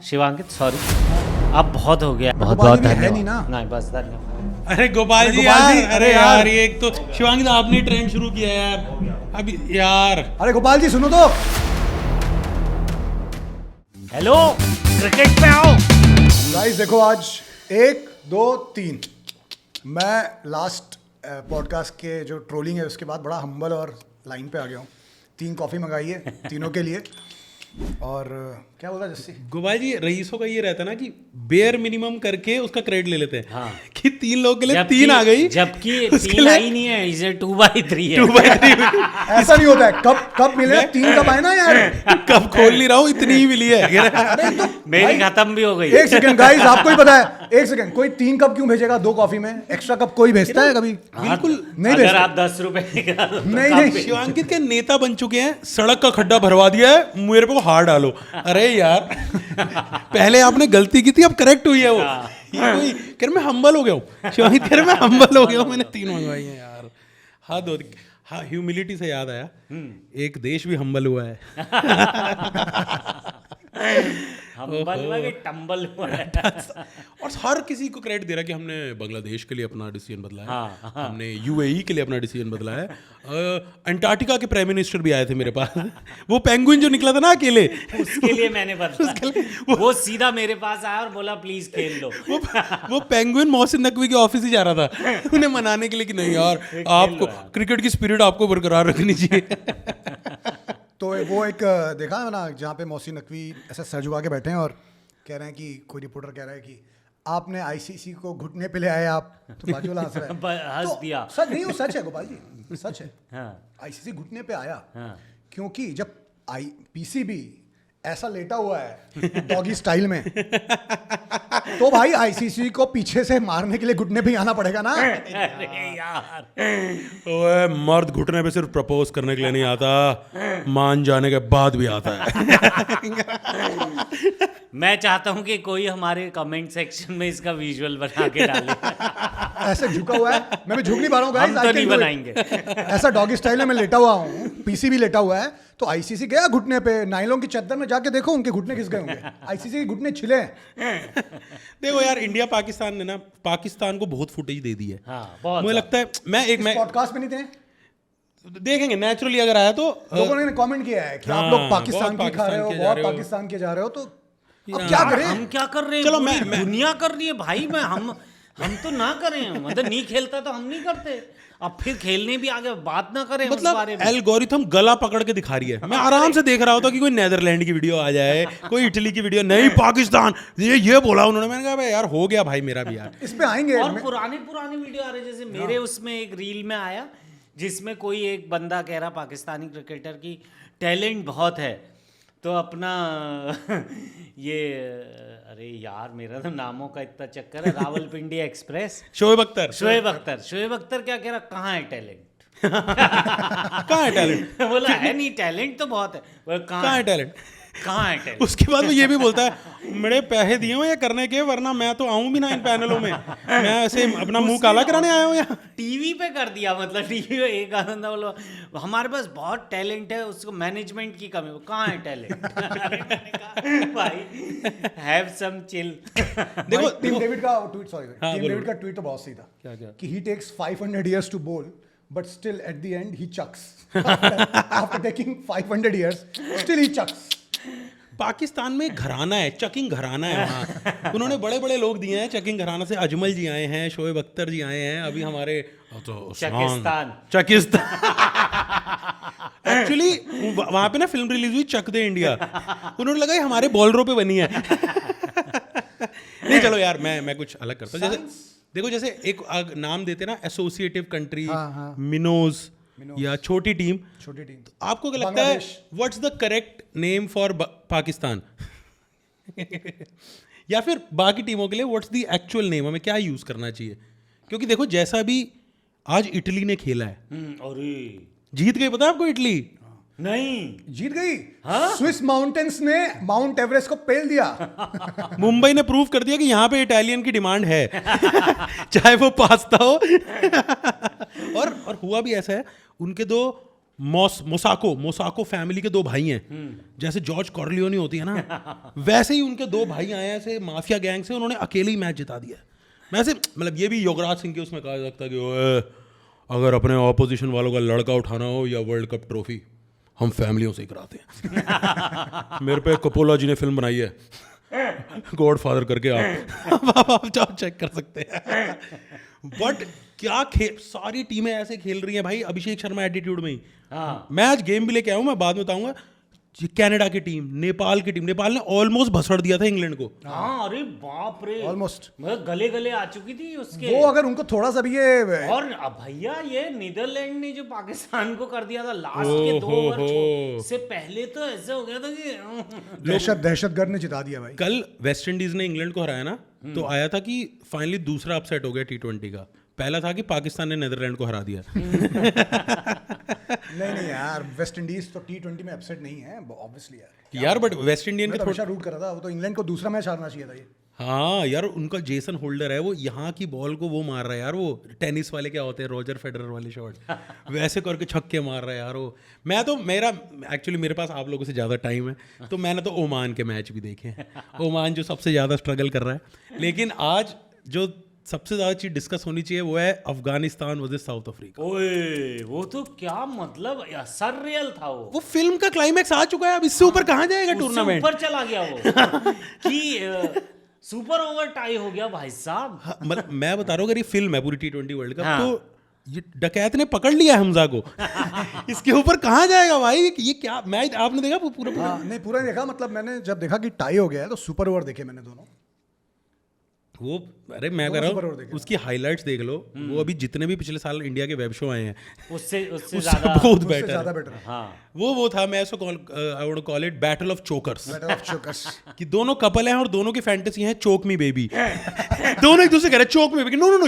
Shivankit sorry, अब बहुत हो गया, बहुत गोपाल बहुत जी भी है धन्यवाद। नहीं ना? नहीं बस धन्यवाद। अरे गोपाल जी यार, अरे यार ये एक तो शिवांगी आपने ट्रेंड शुरू किया यार अभी यार। अरे गोपाल जी सुनो तो। हेलो, क्रिकेट पे आओ। गाइस देखो, आज 1 2 3 मैं लास्ट पॉडकास्ट के जो ट्रोलिंग है उसके बाद बड़ा हम्बल और लाइन पे आ गया हूँ। 3 कॉफ़ी मंगाई है तीनों के लिए। और क्या बोला जस्सी? गोपाल जी रईसों का ये रहता है ना कि बेयर मिनिमम करके उसका क्रेडिट ले लेते हैं। हाँ। कि 3 लोगों के लिए जबकि- 3 आ गई, जबकि उसके 3 लिए- आई नहीं है, इसे 2/3 है। 2/3 ऐसा नहीं होता है। कब मिले 3 कब आए ना यार। कब खोल नहीं रहा हूँ, इतनी ही मिली है। अरे तो मेरी भाई, खत्म भी हो गई। एक सेकंड गाइस, आपको ही पता है। एक सेकंड, कोई 3 कप क्यों भेजेगा 2 कॉफी में? एक्स्ट्रा कप कोई भेजता है कभी? बिल्कुल नहीं अगर भेजता। आप 10 रुपए निकालो तो नहीं, काफी- नहीं। शिवांकित के नेता बन चुके हैं, सड़क का खड्डा भरवा दिया है, मेरे पे हार डालो। अरे यार पहले आपने गलती की थी, अब करेक्ट हुई है वो। ये कोई कह रहा मैं हम्बल हो गया हूँ, शिवांकित कह रहा मैं हम्बल हो गया हूँ, मैंने 3 मंगवाई हैं यार। हाँ ह्यूमिलिटी से याद आया, एक देश भी हम्बल हुआ है। हम्बल हुआ कि टम्बल हुआ है। और हर किसी को क्रेडिट दे रहा है कि हमने बांग्लादेश के लिए अपना डिसीजन बदला है। हाँ। हमने यूएई के लिए अपना डिसीजन बदला है। अंटार्कटिका के प्राइम मिनिस्टर भी आए थे मेरे पास। वो पेंगुइन जो निकला था ना अकेले, उसके लिए मैंने बदला। वो सीधा मेरे पास आया और बोला प्लीज खेल लो। वो पेंगुइन मोहसिन नकवी के ऑफिस ही जा रहा था उन्हें मनाने के लिए कि नहीं यार, आपको क्रिकेट की स्पिरिट आपको बरकरार रखनी चाहिए। तो वो एक देखा है ना, जहाँ पे मोहसिन नकवी ऐसे सर झुका के बैठे हैं और कह रहे हैं कि कोई रिपोर्टर कह रहा है कि आपने आईसीसी को घुटने पे ले आए आप, तो बाजू वाला हंस रहा है। हंस तो दिया। सच नहीं, वो सच है गोपाल जी, सच है। हाँ। आईसीसी घुटने पे आया हाँ। क्योंकि जब पीसीबी ऐसा लेटा हुआ है डॉगी स्टाइल में, तो भाई आईसीसी को पीछे से मारने के लिए घुटने पे ही आना पड़ेगा ना। अरे यार, ओए मर्द घुटने पे सिर्फ प्रपोज करने के लिए नहीं आता, मान जाने के बाद भी आता है। मैं चाहता हूँ कि कोई हमारे कमेंट सेक्शन में इसका विजुअल बना के डाले। ऐसे झुका हुआ है, मैं भी झुक नहीं पा रहा हूँ guys, हम I तो can नहीं do it. बनाएंगे। ऐसा डॉगी स्टाइल में मैं लेटा हुआ हूँ, पीसीबी लेटा हुआ है, तो आईसीसी गया घुटने पे, नायलॉन की चद्दर में जाके देखो उनके घुटने किस गए होंगे। आईसीसी के घुटने छिले हैं। देखो यार, इंडिया पाकिस्तान ने ना पाकिस्तान को बहुत फुटेज दे दी है। हाँ, बहुत मुझे लगता है मैं पॉडकास्ट में नहीं थे, देखेंगे नेचुरली अगर आया तो। लोगों ने कमेंट किया है कि आप लोग पाकिस्तान की खा रहे हो, बहुत पाकिस्तान के जा रहे हो, तो अब क्या करें? हम क्या कर रहे हैं? चलो, पूरी मैं- दुनिया कर रही है भाई। हम तो ना करें, मतलब नहीं खेलता तो हम नहीं करते, अब फिर खेलने भी आगे बात ना करें उस बारे मतलब में। एल्गोरिथम गला पकड़ के दिखा रही है। मैं आराम से देख रहा होता कि कोई नेदरलैंड की वीडियो आ जाए, कोई इटली की वीडियो, नहीं पाकिस्तान ये बोला उन्होंने। मैंने कहा भाई यार हो गया भाई मेरा भी यार। इस पे आएंगे। और पुराने वीडियो आ रहे, जैसे मेरे उसमें एक रील में आया जिसमें कोई एक बंदा कह रहा पाकिस्तानी क्रिकेटर की टैलेंट बहुत है, तो अपना ये, अरे यार मेरा तो नामों का इतना चक्कर है, रावलपिंडी एक्सप्रेस, शोएब अख्तर शोएब अख्तर क्या कह रहा, कहाँ है टैलेंट? कहाँ है टैलेंट? बोला है नहीं, टैलेंट तो बहुत है। बोला कहाँ है टैलेंट? कहाँ है टैलेंट? उसके बाद वो ये भी बोलता है मेरे पैसे दिए हुए ये करने के, वरना मैं तो आऊं भी ना इन पैनलों में, मैं ऐसे अपना मुंह काला कराने आया हूँ यहाँ। टीवी पे कर दिया, मतलब टीवी पे एक आनंदा बोलो हमारे पास बहुत टैलेंट है, उसको मैनेजमेंट की कमी। कहाँ है टैलेंट? भाई हैव सम चिल। देखो टीम डेविड का ट्वीट, सॉरी हाँ, टीम बोलो। डेविड का ट्वीट तो बहुत सही था क्या? कि he takes 500 years to bowl but still at the end he chucks. After taking 500 years still he chucks. Pakistan में घराना है, चकिंग घराना है वहाँ। उन्होंने बड़े बड़े लोग दिए हैं चकिंग घराना से। अजमल जी आए हैं, शोएब अख्तर जी आए हैं, अभी हमारे तो चकिस्तान एक्चुअली वहाँ पे ना फिल्म रिलीज हुई चक दे इंडिया, उन्होंने लगा ये हमारे बॉलरों पे बनी है। नहीं चलो यार, मैं कुछ अलग करता हूँ। जैसे देखो, जैसे एक नाम देते ना एसोसिएटिव कंट्री, मिनोज या छोटी टीम, आपको क्या लगता है what's the correct name for Pakistan? या फिर बाकी टीमों के लिए व्हाट्स द एक्चुअल नेम, हमें क्या यूज करना चाहिए? क्योंकि देखो जैसा भी आज इटली ने खेला है, अरे जीत गई, पता है आपको इटली? नहीं जीत गई। स्विस माउंटेन्स ने माउंट एवरेस्ट को पेल दिया। मुंबई ने प्रूव कर दिया कि यहाँ पे इटालियन की डिमांड है, चाहे वो पास्ता हो। और हुआ भी ऐसा है, उनके 2 मोसाको फैमिली के 2 भाई हैं, जैसे जॉर्ज कॉर्लियोनी होती है ना, वैसे ही उनके 2 भाई आए हैं ऐसे माफिया गैंग से, उन्होंने अकेले ही मैच जिता दिया। वैसे मतलब ये भी योगराज सिंह के उसमें कहा जा सकता है कि ओए, अगर अपने ऑपोजिशन वालों का लड़का उठाना हो या वर्ल्ड कप ट्रॉफी, हम फैमिलियों से ही कराते हैं। मेरे पे कपोला जी ने फिल्म बनाई है गॉड फादर करके, आप चेक कर सकते हैं। बट क्या सारी टीमें ऐसे खेल रही हैं भाई, अभिषेक शर्मा एटीट्यूड में ही। मैं आज गेम भी लेके आया हूँ, मैं बाद में बताऊंगा। कनाडा की टीम, नेपाल की टीम, नेपाल ने ऑलमोस्ट भसड़ दिया था इंग्लैंड को। हाँ, अरे बाप रे, ऑलमोस्ट मतलब गले गले आ चुकी थी उसके। वो अगर उनको थोड़ा सा भी ये, और अब भैया ये नीदरलैंड ने जो पाकिस्तान को कर दिया था लास्ट के 2 ओवर से पहले, तो ऐसे हो गया था कि दहशतगर्द ने जिता दिया भाई। कल वेस्ट इंडीज ने इंग्लैंड को हराया ना, तो आया था कि फाइनली दूसरा अपसेट हो गया T20 का। पहला था कि पाकिस्तान ने नीदरलैंड को हरा दिया। नहीं यार, वेस्ट इंडीज तो T20 में अपसेट नहीं है ऑब्वियसली यार बट वेस्ट इंडियन के हमेशा रूट कर रहा था, वो तो इंग्लैंड को दूसरा मैच हारना चाहिए था ये। हाँ यार, उनका जेसन होल्डर है, वो यहाँ की बॉल को वो मार रहा है यार, वो टेनिस वाले क्या होते हैं, रोजर फेडरर वाले शॉट वैसे करके छक्के मार रहा है यार वो। मैं तो एक्चुअली मेरे पास आप लोगों से ज़्यादा टाइम है, तो मैंने तो ओमान के मैच भी देखे हैं। ओमान जो सबसे ज़्यादा स्ट्रगल कर रहा है, लेकिन आज जो सबसे ज़्यादा चीज़ डिस्कस होनी चाहिए वो है अफगानिस्तान वर्सेस साउथ अफ्रीका। ओए वो तो क्या मतलब सररियल था वो फिल्म का क्लाइमैक्स आ चुका है, अब इससे ऊपर कहाँ जाएगा टूर्नामेंट, ऊपर चला गया वो कि सुपर ओवर टाई हो गया भाई साहब। मतलब मैं बता रहा हूँ, अगर ये फिल्म है पूरी T20 वर्ल्ड कप, तो ये डकैत ने पकड़ लिया हमजा को। इसके ऊपर कहाँ जाएगा भाई, ये क्या मैच आपने देखा पूरा? नहीं पूरा नहीं देखा, मतलब मैंने जब देखा कि टाई हो गया है तो सुपर ओवर देखे मैंने दोनों। वो अरे मैं कह रहा हूँ उसकी हाइलाइट्स देख लो, वो अभी जितने भी पिछले साल इंडिया के वेब शो आए हैं उससे ज्यादा बहुत बेटर। हाँ, वो था, मैं इसको I would call it battle of chokers कि दोनों कपल हैं और दोनों की फैंटेसी है चोक मी बेबी। दोनों एक दूसरे कह रहे choke me baby, no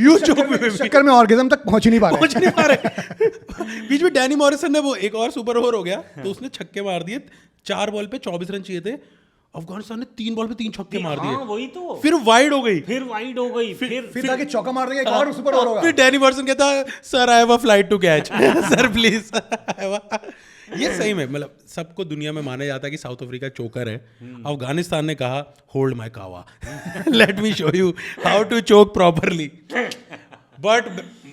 you choke me baby. चक्कर में ऑर्गेज्म तक पहुंच नहीं पा रहे। बीच में डैनी मॉरिसन ने वो एक और सुपर ओवर हो गया तो उसने छक्के मार दिए, 4 बॉल पे 24 रन चाहिए थे, अफगानिस्तान ने 3 बॉल पे 3 छक्के मार दिए। हाँ, वही तो फिर वाइड हो गई, फिर आके चौका मार देगा, एक और सुपर ओवर होगा। फिर डैनी मॉरिसन कहता sir I have a flight to catch sir please. ये सही में मतलब सबको दुनिया में माना जाता है कि साउथ अफ्रीका चोकर है। अफगानिस्तान ने कहा hold my kahwa, let me show you how to choke properly. But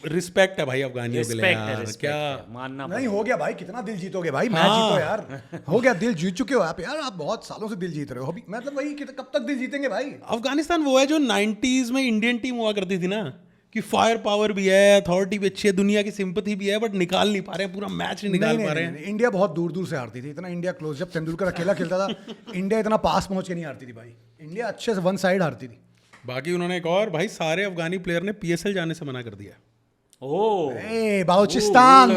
respect है भाई अफगानियों के लिए यार, क्या मानना नहीं हो गया भाई, कितना दिल जीतोगे भाई, मैच जीतो यार, हो गया, दिल जीत चुके हो आप यार, आप बहुत सालों से दिल जीत रहे हो अभी, मतलब वही कब तक दिल जीतेंगे भाई। अफगानिस्तान वो है जो 90s में इंडियन टीम हुआ करती थी ना, कि फायर पावर भी है, अथॉरिटी भी अच्छी है, दुनिया की सिंपैथी भी है, बट निकाल नहीं पा रहे हैं, पूरा मैच नहीं निकाल पा रहे हैं। इंडिया बहुत दूर दूर से हारती थी, इतना इंडिया क्लोज, जब तेंदुलकर अकेला खेलता था इंडिया इतना पास पहुंच के नहीं हारती थी भाई, इंडिया अच्छे से 1 साइड हारती थी। बाकी उन्होंने एक और भाई सारे अफगानी प्लेयर ने PSL जाने से मना कर दिया। बालूचिस्तान।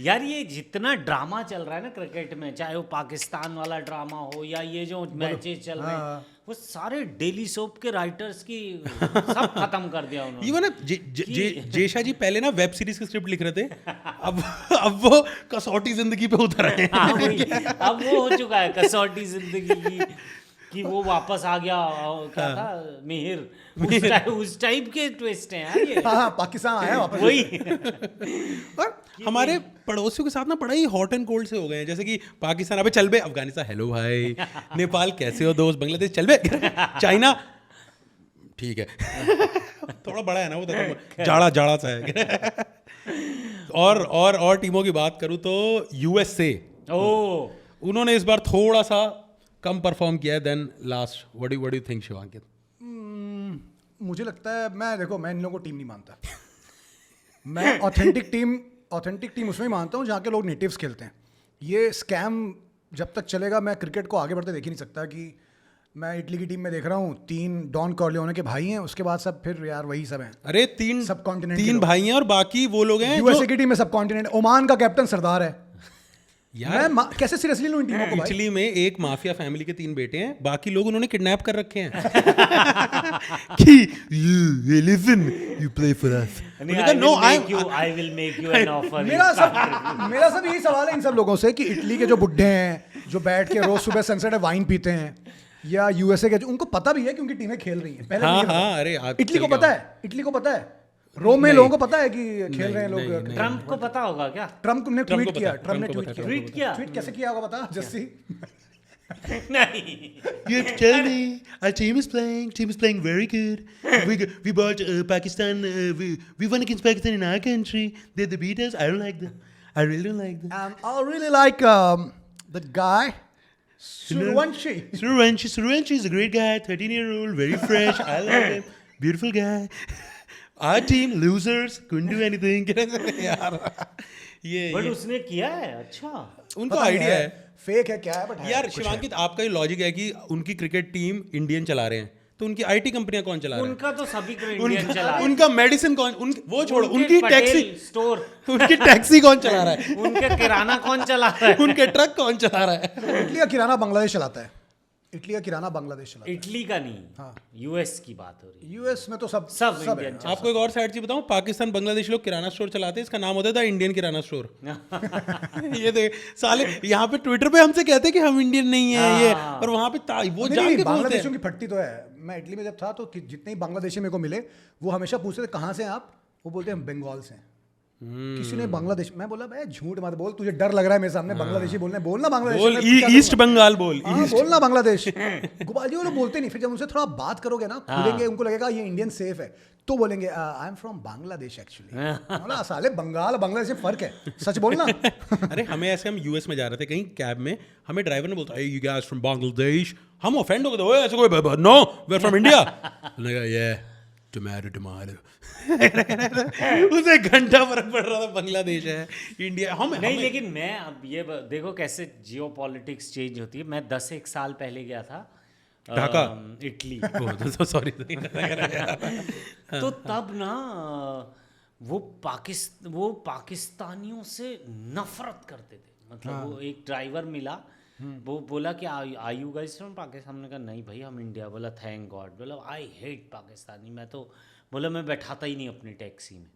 यार ये जितना ड्रामा चल रहा है ना क्रिकेट में, चाहे वो पाकिस्तान वाला ड्रामा हो या ये जो मैचेस चल रहे हैं, वो सारे डेली सोप के राइटर्स की सब खत्म कर दिया उन्होंने। ये जेशा जी पहले ना वेब सीरीज की स्क्रिप्ट लिख रहे थे, अब वो कसौटी जिंदगी पे उतर आए हैं। अब वो हो चुका है कसौटी जिंदगी की, कि वो वापस आ गया, क्या था मिहिर, उस टाइप के ट्विस्ट हैं यार ये। हाँ, पाकिस्तान आया वापस वही। और हमारे पड़ोसियों के साथ ना बड़ा ही हॉट एंड कोल्ड से हो गए हैं, जैसे कि पाकिस्तान अबे चल बे, अफगानिस्तान हेलो भाई, नेपाल कैसे हो दोस्त, बांग्लादेश चल बे, चाइना ठीक है थोड़ा बड़ा है ना वो, तो जाड़ा सा है। और टीमों की बात करूं तो USA, उन्होंने इस बार थोड़ा सा कम परफॉर्म किया है then last. What do you think Shivankit? मुझे लगता है, मैं इन लोगों को टीम नहीं मानता। मैं ऑथेंटिक टीम उसमें ही मानता हूँ जहाँ के लोग नेटिव्स खेलते हैं। ये स्कैम जब तक चलेगा, मैं क्रिकेट को आगे बढ़ते देख ही नहीं सकता। कि मैं इटली की टीम में देख रहा हूँ 3 डॉन कॉर्लियोने के भाई हैं, उसके बाद सब फिर यार वही सब हैं। अरे 3 सब कॉन्टिनेंट 3 भाई हैं और बाकी वो लोग हैं। USA की टीम में सब कॉन्टिनेंट, ओमान का कैप्टन सरदार है यार। मैं कैसे सीरियसली लूं इन टीमों को भाई? इटली में एक माफिया फैमिली के 3 बेटे हैं, बाकी लोग उन्होंने किडनैप कर रखे हैं कि you listen, you play for us. I will make you an offer. मेरा सब यही सवाल है इन सब लोगों से कि इटली के जो बुड्ढे हैं जो बैठ के रोज सुबह सनसेट वाइन पीते हैं, या USA के जो, उनको पता भी है कि उनकी टीमें खेल रही हैं पहले? हाँ, अरे इटली को पता है रोम में लोगों को पता है कि खेल रहे हैं लोग। ट्रम्प को पता होगा क्या? ट्रम्प ने ट्रम्प ट्वीट को किया, पता, ट्रम्प ने ट्रम्प को ट्वीट पता, किया। ट्वीट किया? ट्वीट कैसे किया होगा बता जस्सी? नहीं, You tell me, our team is playing very good. We bought Pakistan, we won against Pakistan in our country. They beat us. I don't like them. I really don't like them. I really like that guy, Suryavanshi. Suryavanshi is a great guy, 13-year-old, very fresh. I like him. Beautiful guy. Our team, losers, couldn't do anything. यार, ये but उसने किया है। अच्छा, उनको idea है। Fake है क्या है बट यार शिवांकित, आपका ये लॉजिक है कि उनकी क्रिकेट टीम इंडियन चला रहे हैं, तो उनकी आईटी कंपनियां कौन चला रहे हैं? उनका तो सभी को इंडियन चला रहा है। उनका मेडिसिन कौन, वो छोड़ो, उनकी पटेल टैक्सी स्टोर, उनकी टैक्सी कौन चला रहा है? उनके किराना कौन चला रहा है? उनके ट्रक कौन चला रहा है? इटली का किराना बांग्लादेश चलाता है। इटली का किराना बांग्लादेश चलाता इटली का नहीं, हाँ। यूएस की बात हो रही है। यूएस में तो सब सब सब इंडियन है। आपको एक और साइड चीज बताऊं, पाकिस्तान बांग्लादेश लोग किराना स्टोर चलाते हैं, इसका नाम होता था इंडियन किराना स्टोर। ये देख साले, यहाँ पे ट्विटर पे हमसे कहते हैं कि हम इंडियन नहीं है ये, और वहां पे वो नहीं, जान नहीं, के बोलते बांग्लादेशियों हैं। की फटती तो है। मैं इटली में जब था तो जितने ही बांग्लादेशी मेरे को मिले वो हमेशा पूछते थे कहाँ से हैं आप? वो बोलते हैं हम बंगाल से हैं। किसी ने बांग्लादेश, मैं बोला भाई झूठ मत बोल, तुझे डर लग रहा है मेरे सामने बांग्लादेशी बोलने, बोलना बांग्लादेश बोल, ईस्ट बंगाल बोल, बोलना बांग्लादेश। गोपाल जी वो लोग बोलते नहीं, फिर जब उनसे थोड़ा बात करोगे ना, खुलेंगे, उनको लगेगा ये इंडियन सेफ है, तो बोलेंगे I am from Bangladesh actually. साले बंगाल बांग्लादेश में फर्क है, सच बोलना। अरे हमें ऐसे, हम यूएस में जा रहे थे कहीं कैब में, हमें ड्राइवर ने बोलता यू गाइस फ्रॉम बांग्लादेश, हम ऑफेंड हो गए, ओए ऐसे कोई no we are from India. मैंने कहा ये टोमेटो उसे घंटा फर्क पड़ रहा था, बांग्लादेश है इंडिया हम नहीं। लेकिन मैं अब ये देखो कैसे जियो पॉलिटिक्स चेंज होती है। मैं 10-1 साल पहले गया था ढाका, इटली। सॉरी। तो तब ना वो पाकिस्तानियों से नफरत करते थे। मतलब वो एक ड्राइवर मिला, वो बोला कि are you guys from Pakistan? हमने कहा नहीं भाई हम इंडिया। बोला थैंक गॉड। बोला आई हेट पाकिस्तानी। मैं तो बोला मैं बैठाता ही नहीं अपनी टैक्सी में।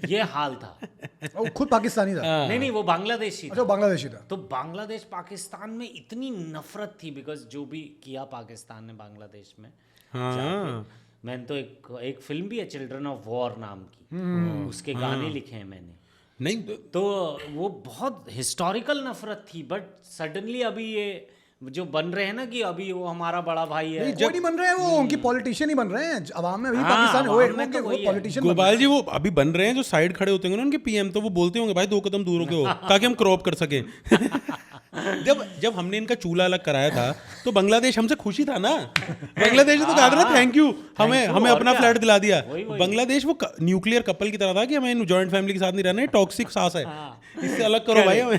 ये हाल था। वो खुद पाकिस्तानी था? नहीं, वो बांग्लादेशी था। अच्छा, बांग्लादेशी था। तो बांग्लादेश पाकिस्तान में इतनी नफरत थी बिकॉज जो भी किया पाकिस्तान ने बांग्लादेश में। मैंने तो एक फिल्म भी है चिल्ड्रन ऑफ वॉर नाम की, उसके गाने लिखे हैं मैंने। नहीं तो वो बहुत हिस्टोरिकल नफरत थी। बट सडनली अभी ये जो बन रहे हैं ना कि अभी वो हमारा बड़ा भाई है, वो नहीं बन रहे हैं, वो उनकी पॉलिटिशियन ही बन रहे हैं अवाम में। अभी पाकिस्तान अवाम में होंगे तो वो वही है। पॉलिटिशियन। गोपाल जी वो अभी बन रहे हैं, जो साइड खड़े होते होंगे ना उनके पीएम, तो वो बोलते होंगे भाई 2 कदम दूर हो ताकि हम क्रॉप कर सकें। जब हमने इनका चूल्हा अलग कराया था तो बांग्लादेश हमसे खुशी था ना। बांग्लादेश ने तो कहा था ना थैंक यू, हमें अपना फ्लैट दिला दिया। बांग्लादेश वो न्यूक्लियर कपल की तरह था कि हमें जॉइंट फैमिली के साथ नहीं रहना है, टॉक्सिक सास है, इससे अलग करो भाई हमें।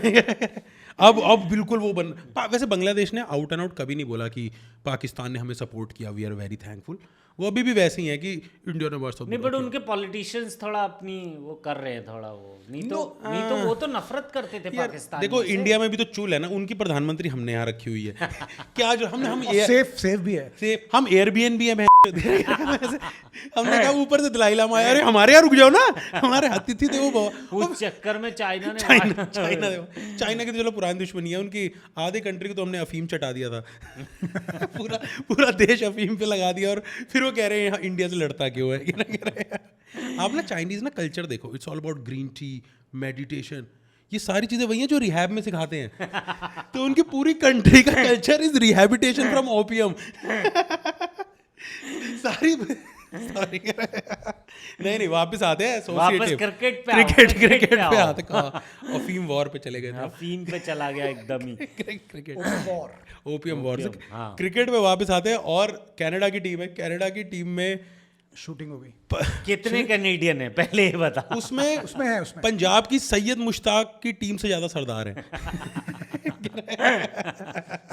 अब बिल्कुल वो वैसे बांग्लादेश ने आउट एंड आउट कभी नहीं बोला कि पाकिस्तान ने हमें सपोर्ट किया, वी आर वेरी थैंकफुल। वो अभी भी वैसे ही है कि इंडिया ने बहुत नहीं, बट उनके पॉलिटिशियंस थोड़ा अपनी वो कर रहे हैं थोड़ा वो, नहीं तो वो तो नफरत करते थे पाकिस्तान। देखो इंडिया में भी तो चूल है ना, उनकी प्रधानमंत्री हमने यहाँ रखी हुई है। क्या जो हम सेफ भी है, हम एयरबीएनबी है। हमने कहा ऊपर से दलाई लामा आया, अरे हमारे यहाँ रुक जाओ ना, हमारे अतिथि थे वो। उस चक्कर में चाइना की तो चलो पुरानी दुश्मनी है उनकी, आधे कंट्री को तो हमने अफीम चटा दिया था। पूरा देश अफीम पे लगा दिया, और फिर वो कह रहे हैं इंडिया से लड़ता क्यों है। आप ना चाइनीज ना कल्चर देखो, it's all about green tea, meditation, ये सारी चीजें वही हैं जो रिहैब में सिखाते हैं। तो उनकी पूरी कंट्री का कल्चर इज रिहैबिटेशन फ्रॉम ओपियम। सारी नहीं वापस आते हैं वापस क्रिकेट पे आते, अफीम वॉर पे चले गए थे, अफीम पे चला गया एकदम ही। क्रिकेट ओपियम वॉर से क्रिकेट पे वापस आते हैं। और कनाडा की टीम है, कनाडा की टीम में शूटिंग हो गई। कितने कैनेडियन है पहले ये बता। उसमें पंजाब की सैयद मुश्ताक की टीम से ज्यादा सरदार है।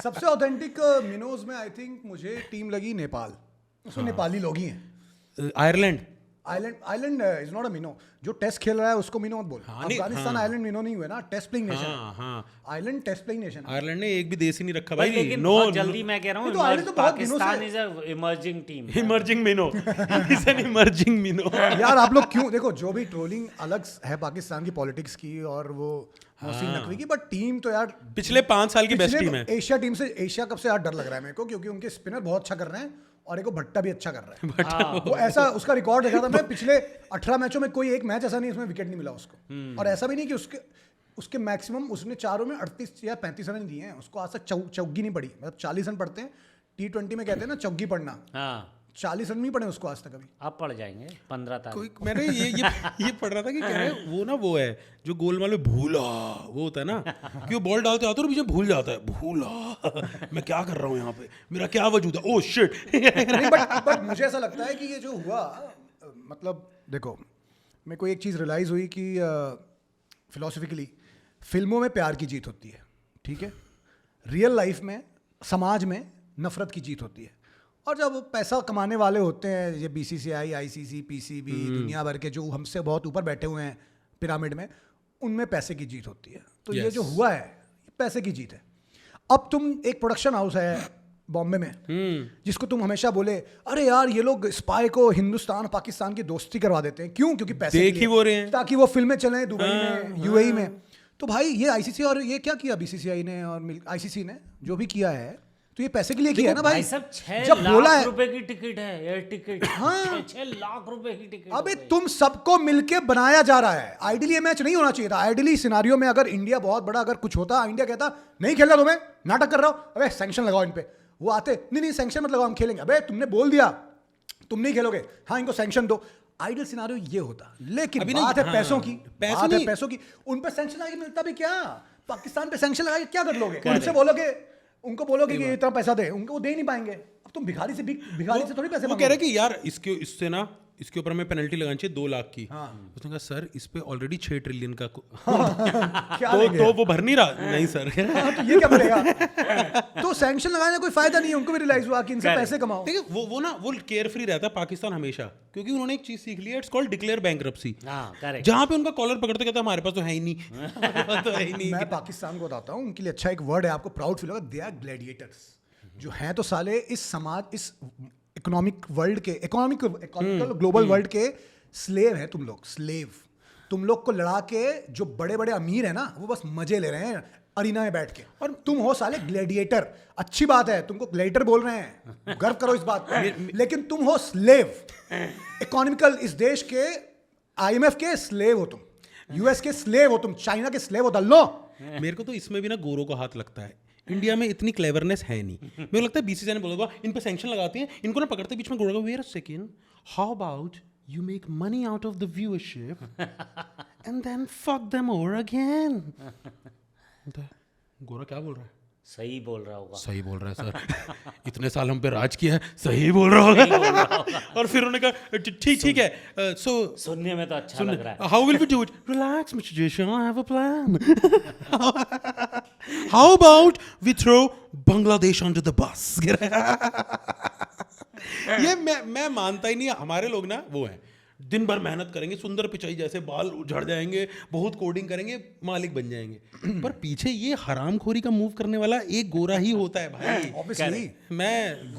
सबसे ऑथेंटिक मिनोज में आई थिंक मुझे टीम लगी नेपाल, उसमें नेपाली लोग ही हैं। आयरलैंड इज नॉट अ मिनो, जो टेस्ट खेल रहा है उसको मिनो मत बोल। अफगानिस्तान आयरलैंड मिनो नहीं हुए ना, test playing nation. Ireland test playing nation. Ireland ने एक भी देश ही नहीं रखा भाई। लेकिन नो जल्दी मैं कह रहा हूँ Pakistan is a emerging team, emerging minnow, is an emerging minnow. यार आप लोग क्यों, देखो जो भी ट्रोलिंग अलग है पाकिस्तान की पॉलिटिक्स की और वो मोहसिन नकवी की, बट टीम तो यार पिछले 5 साल की बेस्ट टीम है। एशिया टीम से एशिया कप से यार डर लग रहा है मेरे को, क्योंकि उनके स्पिनर बहुत अच्छा कर रहे हैं और एक वो भट्टा भी अच्छा कर रहा है। वो ऐसा उसका रिकॉर्ड देखा था मैं, पिछले 18 मैचों में कोई एक मैच ऐसा नहीं उसमें विकेट नहीं मिला उसको। और ऐसा भी नहीं कि उसके मैक्सिमम उसने चारों में 38 या 35 रन दिए हैं, उसको आज तक चौकी नहीं पड़ी। मतलब 40 रन पड़ते हैं, T20 में कहते हैं ना चौकी पड़ना, 40 रन नहीं पड़े उसको आज तक अभी। अब पड़ जाएंगे 15 तारीख। मैंने ये पढ़ रहा था कि कह रहे हैं वो ना वो है जो गोलमाल में भूला वो होता है ना कि वो बॉल डालते आते और बीच में भूल जाता है, भूला मैं क्या कर रहा हूँ यहाँ पे, मेरा क्या वजूद है, ओह शिट। बट मुझे ऐसा लगता है कि ये जो हुआ, मतलब देखो मेरे को एक चीज़ रियलाइज़ हुई कि फिलोसफिकली फिल्मों में प्यार की जीत होती है, ठीक है, रियल लाइफ में समाज में नफरत की जीत होती है। और जब पैसा कमाने वाले होते हैं, ये BCCI, ICC, PCB, दुनिया भर के जो हमसे बहुत ऊपर बैठे हुए हैं पिरामिड में, उनमें पैसे की जीत होती है। तो ये जो हुआ है ये पैसे की जीत है। अब तुम एक प्रोडक्शन हाउस है बॉम्बे में जिसको तुम हमेशा बोले अरे यार ये लोग स्पाई को हिंदुस्तान पाकिस्तान की दोस्ती करवा देते हैं, क्यों? क्योंकि पैसे देख ही वो रहे हैं, ताकि वो फिल्में चलें दुबई में, UAE में। तो भाई ये ICC और ये क्या किया BCCI ने और ICC ने जो भी किया है तो ये पैसे के लिए किया है ना भाई। सब 6 जब बोला लाख है रुपए की टिकट है, एयर टिकट। हाँ। 6 लाख रुपए की टिकट। अबे तुम सबको मिलके बनाया जा रहा है। आइडियली ये मैच नहीं होना चाहिए था। आइडियली सिनारियो में अगर इंडिया बहुत बड़ा अगर कुछ होता, इंडिया कहता नहीं खेलना तुम्हें, नाटक कर रहा हो, अबे सैंक्शन लगाओ इन पे। वो आते नहीं सैंक्शन मत लगाओ, हम खेलेंगे। अबे तुमने बोल दिया तुम नहीं खेलोगे, हाँ इनको सैंक्शन दो। आइडियल सिनारियो ये होता, लेकिन बात है पैसों की, बात है पैसों की। उन पे सैंक्शन आगे मिलता भी क्या? पाकिस्तान पे सैंक्शन लगा के क्या कर लोगे? उनसे बोलोगे, उनको बोलोगे कि इतना पैसा दे, उनको वो दे नहीं पाएंगे। अब तुम भिखारी से थोड़ी पैसे वो कह रहे कि यार इससे ना इसके ऊपर हमें पेनल्टी लगानी चाहिए 2 लाख की। उसने कहा सर इस पे ऑलरेडी 6 ट्रिलियन का तो वो भर नहीं रहा। नहीं सर। तो ये क्या भरेगा? तो सैंक्शन लगाने कोई फायदा नहीं है। उनको भी रियलाइज हुआ कि इनसे पैसे कमाओ। देखिए वो ना वो केयर फ्री रहता है पाकिस्तान हमेशा, क्योंकि उन्होंने एक चीज सीख ली है, इट्स कॉल्ड डिक्लेयर बैंकरप्सी। जहां पे उनका कॉलर पकड़ते कहता हमारे पास तो है ही नहीं। तो है ही नहीं। मैं पाकिस्तान को बताता हूँ, उनके लिए अच्छा एक वर्ड है, आपको प्राउड फील होगा, दे आर ग्लैडिएटर्स। जो हैं तो साले इस समाज, इस इकोनॉमिक वर्ल्ड के, इकोनॉमिकल ग्लोबल वर्ल्ड के स्लेव हैं तुम लोग। स्लेव तुम लोग को लड़ा के जो बड़े बड़े अमीर है ना, वो बस मजे ले रहे हैं अरीना में बैठ के, और तुम हो साले ग्लैडिएटर। अच्छी बात है, तुमको ग्लैडिएटर बोल रहे हैं, गर्व करो इस बात पर। लेकिन तुम हो स्लेव इकोनॉमिकल, इस देश के IMF के स्लेव हो तुम, US के स्लेव हो तुम, चाइना के स्लेव हो। दल्लो मेरे को तो इसमें भी ना गोरों का हाथ लगता है। इंडिया में इतनी क्लेवरनेस है नहीं। मेरे को लगता है BCCI ने बोला इन पे सैंक्शन लगाते हैं, इनको ना पकड़ते बीच में गोरा, wait a second, how about you make money out of the viewership and then fuck them over again। गोरा क्या बोल रहा है? सही बोल रहा होगा। सही बोल रहा है सर। इतने साल हम पे राज किया है, सही बोल रहा होगा। और फिर उन्होंने कहा ठीक है, सो सुनने में तो अच्छा लग रहा है। How will we do it? Relax mister Jaishankar, I have a plan. How about we throw Bangladesh under the bus. ये मैं मानता ही नहीं। हमारे लोग ना वो हैं, दिन भर मेहनत करेंगे, सुंदर पिचाई जैसे बाल उझड़ जाएंगे, बहुत कोडिंग करेंगे, मालिक बन जाएंगे। पर पीछे ये हरामखोरी का मूव करने वाला एक गोरा ही होता है भाई। ऑब्वियसली मैं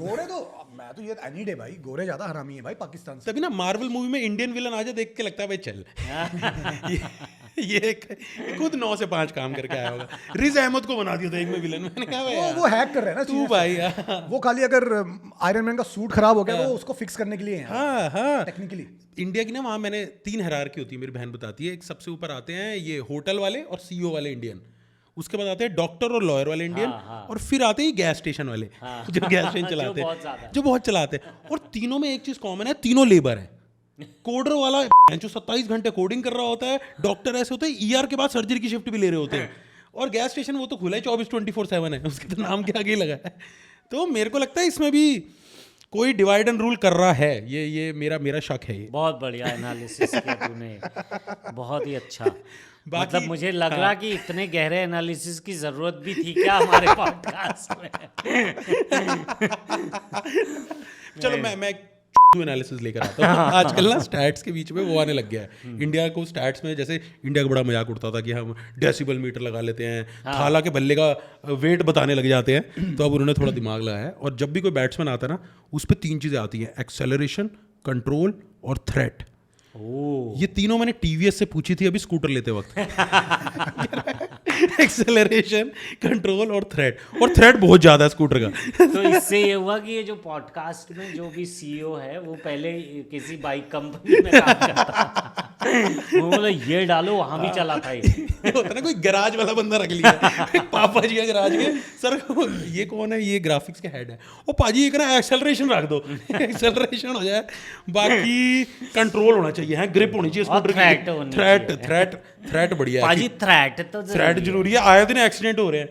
तो ये एनी डे भाई, गोरे ज्यादा हरामी है भाई पाकिस्तान से। तभी ना मार्वल मूवी में इंडियन विलन आ जाए, देख के लगता है भाई चल ये खुद 9 से 5 काम करके आया होगा। रिज अहमद को बना दिया था एक में विलन। मैंने कहा भाई वो हैक कर रहे हैं ना तू भाई। वो खाली अगर आयरन मैन का सूट खराब हो गया वो उसको फिक्स करने के लिए है। हाँ टेक्निकली इंडिया की ना वहाँ मैंने 3 हायरार्की होती है, मेरी बहन बताती है। एक सबसे ऊपर आते हैं ये होटल वाले और CEO वाले इंडियन, उसके बाद आते हैं डॉक्टर और लॉयर वाले इंडियन, और फिर आते हैं गैस स्टेशन वाले जो गैस स्टेशन चलाते हैं, जो बहुत चलाते हैं। और तीनों में एक चीज कॉमन है, तीनों लेबर है। कोडर वाला जो 27 घंटे कोडिंग कर रहा होता है, डॉक्टर ऐसे होते हैं ER के बाद सर्जरी की शिफ्ट भी ले रहे होते हैं, और गैस स्टेशन वो तो खुला है 24/7 है, उसके तो नाम के आगे ही लगा है। तो मेरे को लगता है इसमें भी कोई डिवाइड एंड रूल कर रहा है। ये मेरा शक है। ये बहुत बढ़िया एनालिसिस किया तूने, बहुत ही अच्छा। मतलब मुझे लग रहा कि इतने गहरे एनालिसिस की जरूरत भी थी क्या हमारे पॉडकास्ट में। चलो मैं एनालिसिस लेकर आता हूँ। आजकल ना स्टैट्स के बीच में वो आने लग गया है। इंडिया को स्टैट्स में, जैसे इंडिया का बड़ा मजाक उड़ता था कि हम डेसिबल मीटर लगा लेते हैं, थाला के बल्ले का वेट बताने लग जाते हैं। तो अब उन्होंने थोड़ा दिमाग लगाया है, और जब भी कोई बैट्समैन आता है ना, उस पर 3 चीज़ें आती हैं, एक्सेलरेशन, कंट्रोल और थ्रेट। ये तीनों मैंने TVS से पूछी थी अभी स्कूटर लेते वक्त। एक्सेलरेशन, कंट्रोल और थ्रेट बहुत ज़्यादा है स्कूटर का। तो इससे ये हुआ कि ये जो पॉडकास्ट में जो भी सीईओ है वो पहले किसी बाइक कंपनी में काम करता था। वो बोला ये डालो, वहाँ भी चला था ये। होता ना कोई गैराज वाला बंदा रख लिया पापा जी का गैराज के, सर ये कौन है, ये ग्राफिक्स के हेड है, ओ पाजी एक ना एक्सेलरेशन रख दो, एक्सेलरेशन हो जाए, बाकी कंट्रोल होना चाहिए, है ग्रिप होनी चाहिए और स्कूटर थ्रेट की, होनी थ्रेट बढ़िया है, पाजी थ्रेट तो थ्रेट जरूरी है, आए दिन एक्सीडेंट हो रहे हैं।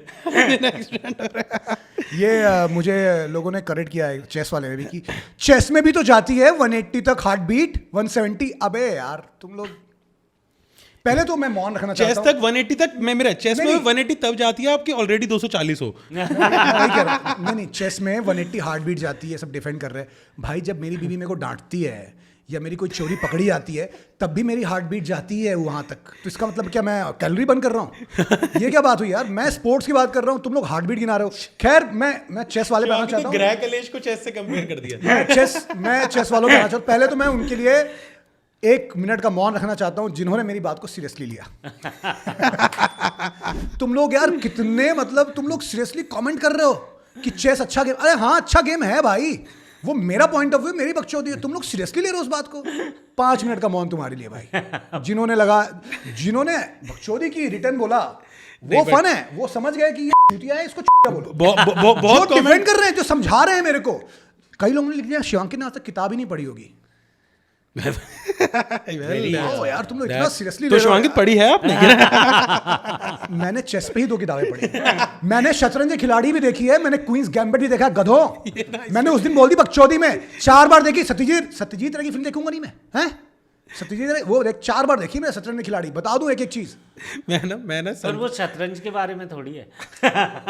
ये मुझे लोगों ने करेक्ट किया है चेस वाले ने भी कि चेस में भी तो जाती है 180 तक हार्ट बीट, 170। अबे यार तुम लोग, पहले तो मैं मौन रखना चेस चाहता हूँ। तक 180 तक मैं, मेरा चेस में 180 तब जाती है आपकी ऑलरेडी 240 हो। नहीं, चेस में 180 हार्ट बीट जाती है, सब डिफेंड कर रहे हैं भाई। जब मेरी बीवी मेरे को डांटती है या मेरी कोई चोरी पकड़ी जाती है तब भी मेरी हार्ट बीट जाती है वहां तक। तो इसका मतलब क्या मैं कैलोरी बर्न कर रहा हूँ? ये क्या बात हुई यार, मैं स्पोर्ट्स की बात कर रहा हूँ, तुम लोग हार्ट बीट गिना रहे हो। खैर मैं चेस वाले पे आना चाहता हूँ। ग्रह कलेश को चेस से कंपेयर कर दिया। मैं चेस वालों पे आना चाहता हूँ। पहले तो मैं उनके लिए 1 मिनट का मौन रखना चाहता हूँ जिन्होंने मेरी बात को सीरियसली लिया। तुम लोग यार कितने, मतलब तुम लोग सीरियसली कमेंट कर रहे हो कि चेस अच्छा गेम। अरे हाँ अच्छा गेम है भाई, वो मेरा पॉइंट ऑफ व्यू, मेरी बकचोदी है। तुम लोग सीरियसली ले रहे हो उस बात को। 5 मिनट का मौन तुम्हारे लिए भाई। जिन्होंने बकचोदी की रिटर्न बोला वो फन है, वो समझ गए कि ये चूतिया है, इसको बोलो। बहुत डिफेंड कर रहे हैं, जो समझा रहे हैं मेरे को। कई लोगों ने लिख दिया शिवांकित ने आज तक किताब ही नहीं पढ़ी होगी। ओ यार तुम लोग इतना सीरियसली तो शिवांकित पढ़ी है आपने? मैंने चेस पे ही 2 किताबें पढ़ी। मैंने शतरंज के खिलाड़ी भी देखी है, मैंने क्वींस गैम्बिट भी देखा है गधों। मैंने उस दिन बोल दी बकचोदी में 4 बार देखी। सत्यजीत रे की फिल्म देखूंगा नहीं मैं, हैं? सत्यजीत रे वो 4 बार देखी मैंने शतरंज के खिलाड़ी। बता दूं एक चीज, मैं और वो शतरंज के बारे में थोड़ी है।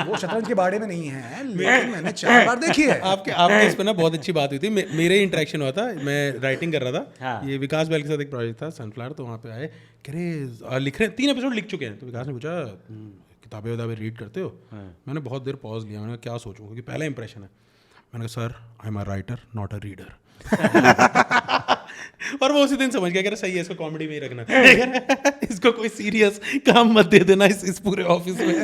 वो शतरंज के बारे में नहीं है, लेकिन मैंने 4 बार देखी है। आपके इस पे ना बहुत अच्छी बात हुई थी। मेरे इंटरेक्शन हुआ था, मैं राइटिंग कर रहा था। हाँ। ये विकास बैल के साथ एक प्रोजेक्ट था सनफ्लावर, तो वहाँ पे आए, कह रहे लिख रहे 3 एपिसोड लिख चुके हैं। तो विकास ने पूछा किताबें वताबें रीड करते हो? मैंने बहुत देर पॉज लिया, मैंने क्या सोचूं क्योंकि पहला इंप्रेशन है। मैंने कहा sir I am a writer not a reader. और वो उसी दिन समझ गया, कह रहे सही है, इसको कॉमेडी में ही रखना, इसको कोई सीरियस काम मत दे देना इस पूरे ऑफिस में।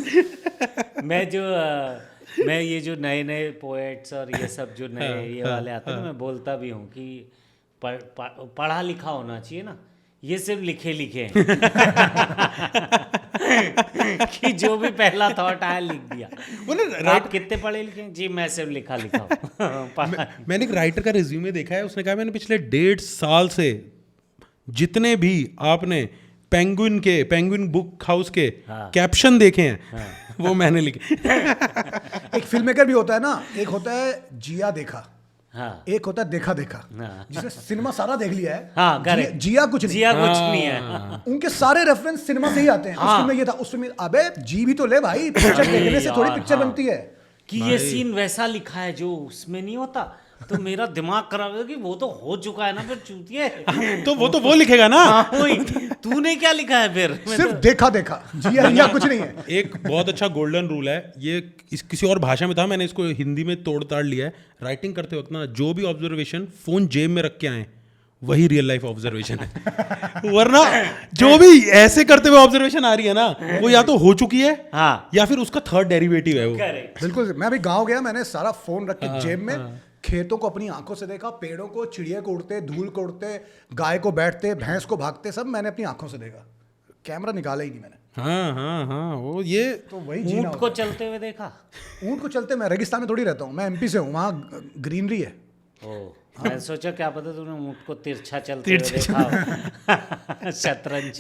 मैं ये जो नए पोएट्स और ये सब जो नए ये वाले आते हैं, मैं बोलता भी हूँ कि पढ़ा लिखा होना चाहिए ना, ये सिर्फ लिखे लिखे हैं। कि जो भी पहला थॉट आया लिख दिया। आप कितने पढ़े लिखे हैं? जी मैं सिर्फ लिखा लिखा। मैंने एक राइटर का रिज्यूमे देखा है, उसने कहा मैंने पिछले 1.5 साल से जितने भी आपने पेंगुइन बुक हाउस के कैप्शन देखे हैं वो मैंने लिखे। एक फिल्म मेकर भी होता है ना, एक होता है जिया देखा, हाँ। एक होता है देखा देखा, जिसने सिनेमा सारा देख लिया है। हाँ, जिया कुछ नहीं है। उनके सारे रेफरेंस सिनेमा से ही आते हैं। उस फिल्म में ये था, उस फिल्म में अबे जी भी तो ले भाई, पिक्चर देखने से थोड़ी पिक्चर बनती है। कि ये सीन वैसा लिखा है जो उसमें नहीं होता, तो मेरा दिमाग खराब है कि वो तो हो चुका है ना, फिर चूतिए। तो वो लिखेगा ना। तूने क्या लिखा है फिर? सिर्फ देखा देखा, जिया कुछ नहीं है। एक बहुत अच्छा गोल्डन रूल है, ये किसी और भाषा में था, मैंने इसको हिंदी में तोड़ ताड़ लिया है। राइटिंग करते वक्त ना जो भी ऑब्जर्वेशन फोन जेब में रख के आए वही रियल लाइफ ऑब्जर्वेशन है। वरना जो भी ऐसे करते हुए ऑब्जर्वेशन आ रही है ना, वो या तो हो चुकी है, हाँ, या फिर उसका थर्ड डेरिवेटिव है वो। बिल्कुल। मैं अभी गाँव गया, मैंने सारा फोन रख के जेब में, खेतों को अपनी आंखों से देखा, पेड़ों को, चिड़िया को उड़ते, धूल को उड़ते, गाय को बैठते, भैंस को भागते, सब मैंने अपनी आंखों से देखा। कैमरा निकाला ही नहीं मैंने। हाँ वो ये तो वही जीना ऊंट को चलते हुए देखा? ऊंट को चलते, मैं रेगिस्तान में थोड़ी रहता हूँ, मैं एमपी से हूँ, वहाँ ग्रीनरी है। मैं सोचा क्या पता तूने ऊंट को तिरछा चलते हुए देखा। शतरंज।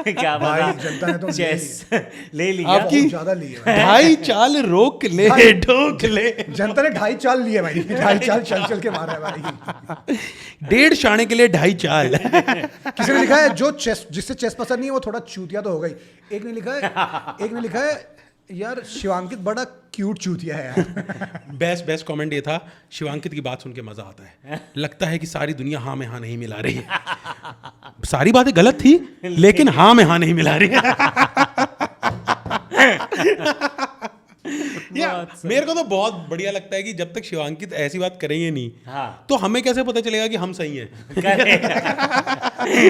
क्या भाई जनता ने तो चेस ले लिया, आपकी ज्यादा ली है। 2.5 चाल रोक ले ठोक ले। जनता ने 2.5 चाल लिए भाई, 2.5 चाल चल के मारा है भाई। 1.5 शाणे के लिए 2.5 चाल। किसी ने लिखा है जो चेस, जिससे चेस पसंद नहीं है वो थोड़ा चूतिया तो हो गई। एक ने लिखा है यार शिवांकित बड़ा क्यूट चूतिया है यार। बेस्ट कमेंट ये था, शिवांकित की बात सुन के मजा आता है, लगता है कि सारी दुनिया हाँ में हाँ नहीं मिला रही है। सारी बातें गलत थी लेकिन हाँ में हाँ नहीं मिला रही है। यार मेरे को तो बहुत बढ़िया लगता है कि जब तक शिवांकित ऐसी बात करेंगे नहीं हाँ तो हमें कैसे पता चलेगा कि हम सही हैं।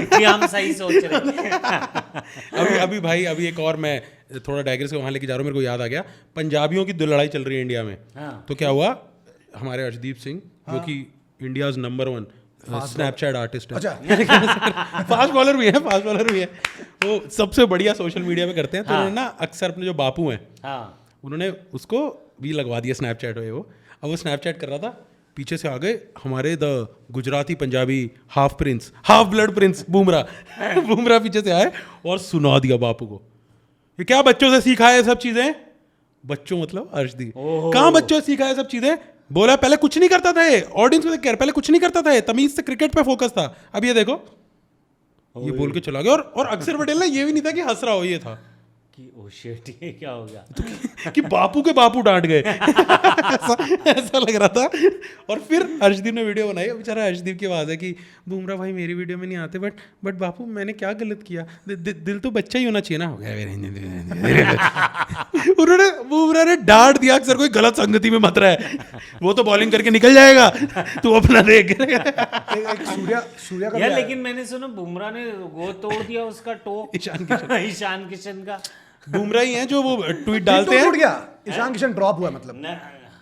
कि हम सही सोच रहे हैं। अभी भाई अभी एक और मैं थोड़ा डायग्रेस वहाँ लेके जा रहा हूँ, मेरे को याद आ गया, पंजाबियों की दो लड़ाई चल रही है इंडिया में। हाँ। तो क्या हुआ, हमारे अर्शदीप सिंह जो कि इंडियाज नंबर 1 स्नैपचैट आर्टिस्ट है, फास्ट बॉलर भी है, फास्ट बॉलर भी है, वो सबसे बढ़िया सोशल मीडिया पे करते हैं। तो उन्होंने ना अक्सर अपने जो बापू हैं उन्होंने उसको भी लगवा दिया स्नैपचैट में। वो अब वो स्नैपचैट कर रहा था, पीछे से आ गए हमारे the Gujarati Punjabi half Prince, half blood Prince Bumrah Bumrah पीछे से आए और सुना दिया बापू को, ये क्या बच्चों से सीखा है सब चीजें। बच्चों मतलब अर्शदीप, कहाँ बच्चों से सीखा है सब चीजें। बोला पहले कुछ नहीं करता था, ऑडियंस को देख कर पहले कुछ नहीं करता था, तमीज से क्रिकेट पे फोकस था, अब ये देखो ये बोल के चला गया। और अक्षर पटेल ना ये भी नहीं था कि हंस रहा हो, ये था कि ओ शिट ये क्या हो गया कि बापू के बापू डांट गए ऐसा लग रहा था। और फिर अर्शदीप ने वीडियो बनाई, बेचारा अर्शदीप की आवाज़ है कि बुमराह भाई मेरी वीडियो में नहीं आते, बट बापू मैंने क्या गलत किया, दिल तो बच्चा ही होना चाहिए ना। हो गया उन्होंने बुमराह ने डांट दिया, अक्सर कोई गलत संगति में मत रहे, वो तो बॉलिंग करके निकल जाएगा, तू अपना देख। सूर्या का यार लेकिन मैंने सुना बुमराह ने वो तोड़ दिया उसका टो, ईशान किशन का। बुमराह ही है जो वो ट्वीट डालते हैं। टूट गया, ईशान किशन ड्रॉप हुआ, मतलब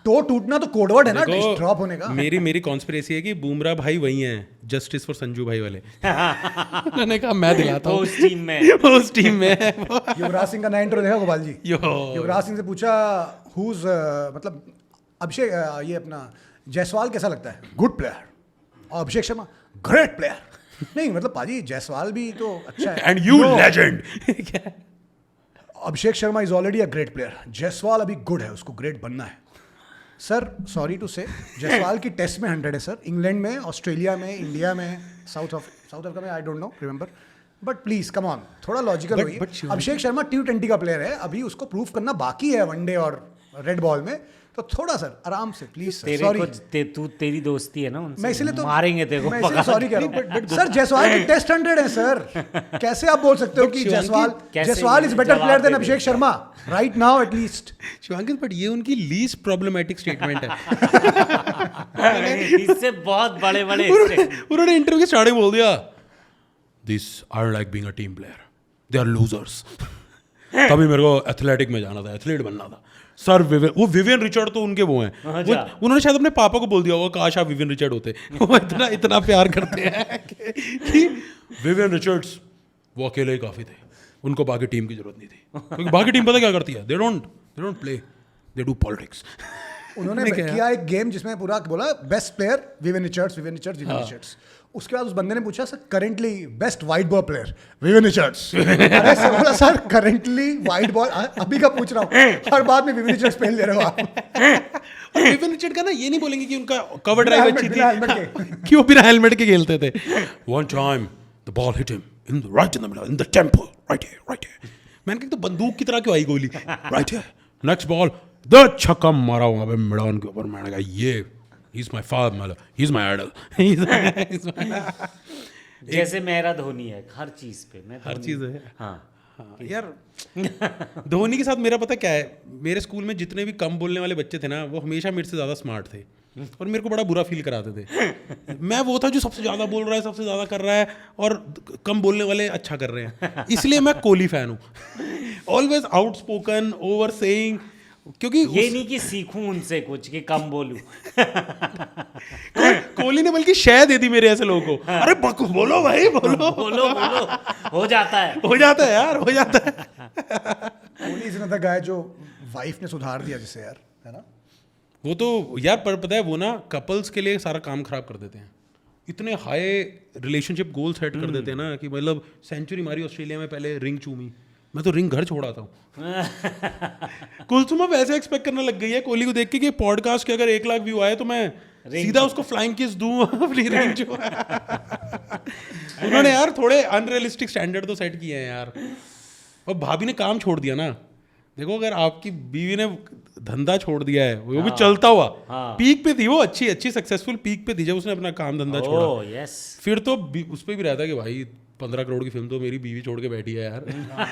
टो टूटना तो कोडवर्ड है ना ड्रॉप होने का। मेरी कॉन्स्पिरेसी है कि बुमराह भाई वही हैं जस्टिस फॉर संजू भाई वाले। मैंने कहा मैं दिलाता हूँ उस टीम में युवराज सिंह का नया इंट्रो देखा गोपाल जी? युवराज सिंह से पूछा हुज मतलब अभिषेक ये अपना जायसवाल कैसा लगता है? Good player. और अभिषेक शर्मा ग्रेट प्लेयर। नहीं मतलब पाजी जायसवाल भी तो अच्छा है। And you legend. Abhishek Sharma is already a great player, Jaiswal अभी गुड है, उसको ग्रेट बनना है। सर सॉरी टू से, जायसवाल की टेस्ट में 100 है सर, इंग्लैंड में, ऑस्ट्रेलिया में, इंडिया में, साउथ अफ्रीका में, I don't know remember, but please come on, थोड़ा लॉजिकल होइए। अभिषेक शर्मा T20 का प्लेयर है, अभी उसको प्रूव करना बाकी है वनडे और रेड बॉल में, तो थोड़ा सर आराम से प्लीज सर। सॉरी तेरी दोस्ती है ना उनसे, मैं इसलिए तो मारेंगे तेरे को, मैं इसलिए सॉरी कह रहा हूँ सर। जायसवाल की टेस्ट 100 है सर, कैसे आप बोल सकते हो कि Jaiswal is better player than Abhishek Sharma right now at least. Shivankit but ये उनकी लीस्ट प्रॉब्लमेटिक स्टेटमेंट है। इससे बहुत बड़े उन्होंने इंटरव्यू के स्टार्टिंग बोल दिया, this I like being a team player, they are losers. तभी मेरे को एथलेटिक में जाना था, एथलीट बनना था सर। वो विवियन रिचर्ड तो उनके वो हैं, उन्होंने शायद अपने पापा को बोल दिया होगा काश आप विवियन रिचर्ड होते। वो इतना प्यार करते हैं कि विवियन रिचर्ड्स वो अकेले ही काफ़ी थे, उनको बाकी टीम की जरूरत नहीं थी, क्योंकि बाकी टीम पता क्या करती है, they don't play, they do politics. उन्होंने किया एक गेम जिसमें पूरा बोला बेस्ट प्लेयर विवियन रिचर्ड्स। उसके बाद उस बंदे ने पूछा sir currently best white ball player Vivian Richards. अरे सर बोला सर करेंटली वाइट बॉल अभी का पूछ रहा हूँ, हर बात में विवियन रिचर्ड्स पहन ले रहे हो आप। और विवियन रिचर्ड का ना ये नहीं बोलेंगे कि उनका कवर ड्राइव अच्छी थी, क्यों बिना हेलमेट के खेलते थे। One time the ball hit him in the right in the middle in the temple, right here. मैंने कहा तो बंदूक की तरह क्यों आई गोली, right here, next ball the छक्का मारा वहां पे मिडॉन के ऊपर। मैंने कहा ये he's my father, मतलब he's my idol। जैसे मेरा धोनी है हर चीज पे, मैं हर चीज है। हाँ यार धोनी के साथ मेरा पता क्या है, मेरे स्कूल में जितने भी कम बोलने वाले बच्चे थे ना वो हमेशा मेरे से ज़्यादा स्मार्ट थे और मेरे को बड़ा बुरा फील कराते थे। मैं वो था जो सबसे ज़्यादा बोल रहा है, सबसे ज़्यादा कर रहा है, और कम बोलने वाले अच्छा कर रहे हैं। इसलिए मैं कोहली फैन हूँ, ऑलवेज आउटस्पोकन, ओवर सेइंग, क्योंकि ये नहीं कि सीखूं उनसे कुछ कि कम बोलूं। कोहली ने बल्कि शय दे दी मेरे ऐसे लोगों को। अरे बोलो भाई बोलो हो जाता है यार, हो जाता है। कोहली इज अनदर गाय जो वाइफ ने सुधार दिया जिसे यार, है ना। वो तो यार पर पता है वो ना कपल्स के लिए सारा काम खराब कर देते हैं, इतने हाई रिलेशनशिप गोल सेट कर देते हैं ना कि मतलब सेंचुरी मारी ऑस्ट्रेलिया में, पहले रिंग चूमी, मैं तो रिंग घर छोड़ाता हूँ। कुलसुमा वैसे एक्सपेक्ट करने लग गई है कोहली को देख के कि पॉडकास्ट के अगर 1 लाख व्यू आए तो मैं सीधा उसको फ्लाइंग किस दूं अपनी रिंग जो है। उन्होंने यार थोड़े अनरियलिस्टिक स्टैंडर्ड तो सेट किए हैं यार। और भाभी ने काम छोड़ दिया ना, देखो अगर आपकी बीवी ने धंधा छोड़ दिया है, वो भी चलता हुआ, पीक पे थी वो, अच्छी सक्सेसफुल पीक पे थी, जब उसने अपना काम धंधा छोड़ा, यस, फिर तो उस पर भी रहता है कि भाई 15 करोड़ की फिल्म तो मेरी बीवी छोड़ के बैठी है यार,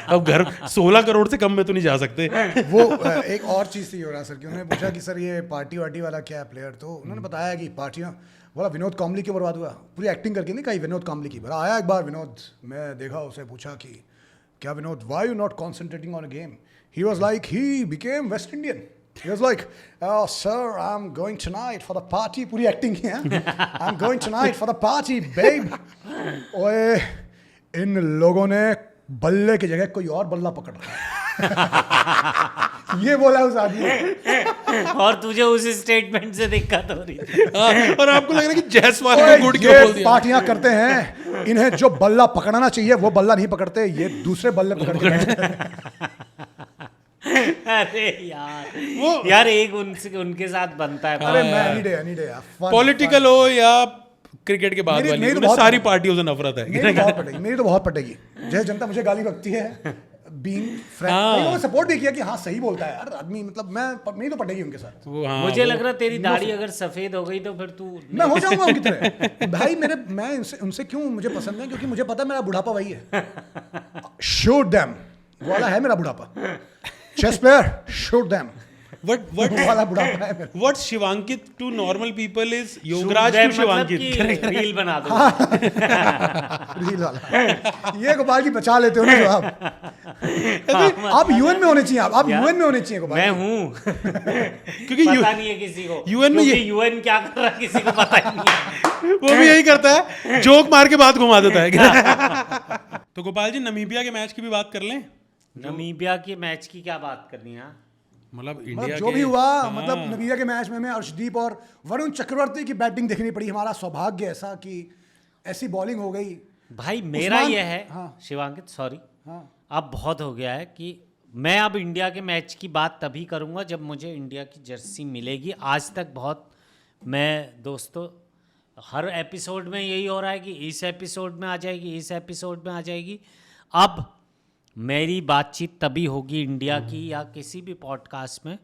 अब घर 16 करोड़ से कम में तो नहीं जा सकते। वो एक और चीज़ थी युवराज सर की, उन्होंने पूछा कि सर ये पार्टी वार्टी वाला क्या है प्लेयर, तो उन्होंने बताया कि पार्टियाँ, बोला विनोद काम्बली क्यों बर्बाद हुआ, पूरी एक्टिंग करके नहीं कही विनोद काम्बली की। बोला आया एक बार विनोद, मैं देखा उसे, पूछा कि क्या Vinod why you not concentrating on a game, he was like he became West Indian, he was like oh sir I'm going tonight for the party, पूरी एक्टिंग की है, I'm going tonight for the party babe। ओए इन लोगों ने बल्ले की जगह कोई और बल्ला पकड़ रखा ये बोला उस आदमी ने। और तुझे उस स्टेटमेंट से दिक्कत हो रही थी। हाँ, और आपको लग रहा है कि जायसवाल ओए, को गुड क्यों बोल ये दिया। पार्टियां करते हैं, इन्हें जो बल्ला पकड़ना चाहिए वो बल्ला नहीं पकड़ते, ये दूसरे बल्ले पकड़ के बैठते हैं। अरे यार एक उनके साथ बनता है। अरे मैं any day यार, fun, पॉलिटिकल हो या क्रिकेट के बाद मेरी वाली, तो उन्हें बहुत सारी पटेगी। पार्टियों से नफरत है। मेरी तो बहुत पटेगी, जैसे जनता मुझे गाली बकती है बीइंग फ्रेंड, सपोर्ट भी किया कि हाँ सही बोलता है यार आदमी, मतलब मेरी तो पटेगी उनके साथ। हाँ, मुझे लग रहा तेरी दाढ़ी अगर सफेद हो गई तो फिर तू मैं हो जाऊंगा उनकी तरह भाई। मैं उनसे क्यों मुझे पसंद है, क्योंकि मुझे पता है मेरा बुढ़ापा वही है। शूट देम वाला है मेरा बुढ़ापा, chess player shoot them what वाला बुढ़ापा है मेरा। what Shivankit to normal people is Yograj to Shivankit. Reel बना दो। रील वाला ये गोपाल जी बचा लेते हो ना जो आप यूएन में होने चाहिए, आप यूएन में होने चाहिए गोपाल। मैं हूँ क्योंकि पता नहीं है किसी को UN में ये यूएन क्या कर रहा है किसी को पता ही नहीं है। वो भी यही करता है, जोक मार के बात घुमा देता है। तो गोपाल जी नमीबिया के मैच की भी बात कर लें। नमीबिया के मैच की क्या बात करनी है? मतलब मतलब इंडिया जो के भी हुआ, मतलब नमीबिया के मैच में हमें अर्शदीप और वरुण चक्रवर्ती की बैटिंग देखनी पड़ी। हमारा सौभाग्य ऐसा कि ऐसी बॉलिंग हो गई। भाई मेरा उस्मान- ये है हाँ। शिवांकित, सॉरी हाँ अब बहुत हो गया है कि मैं अब इंडिया के मैच की बात तभी करूंगा जब मुझे इंडिया की जर्सी मिलेगी। आज तक बहुत, मैं दोस्तों हर एपिसोड में यही हो रहा है कि इस एपिसोड में आ जाएगी, इस एपिसोड में आ जाएगी। अब मेरी बातचीत तभी होगी इंडिया की या किसी भी पॉडकास्ट में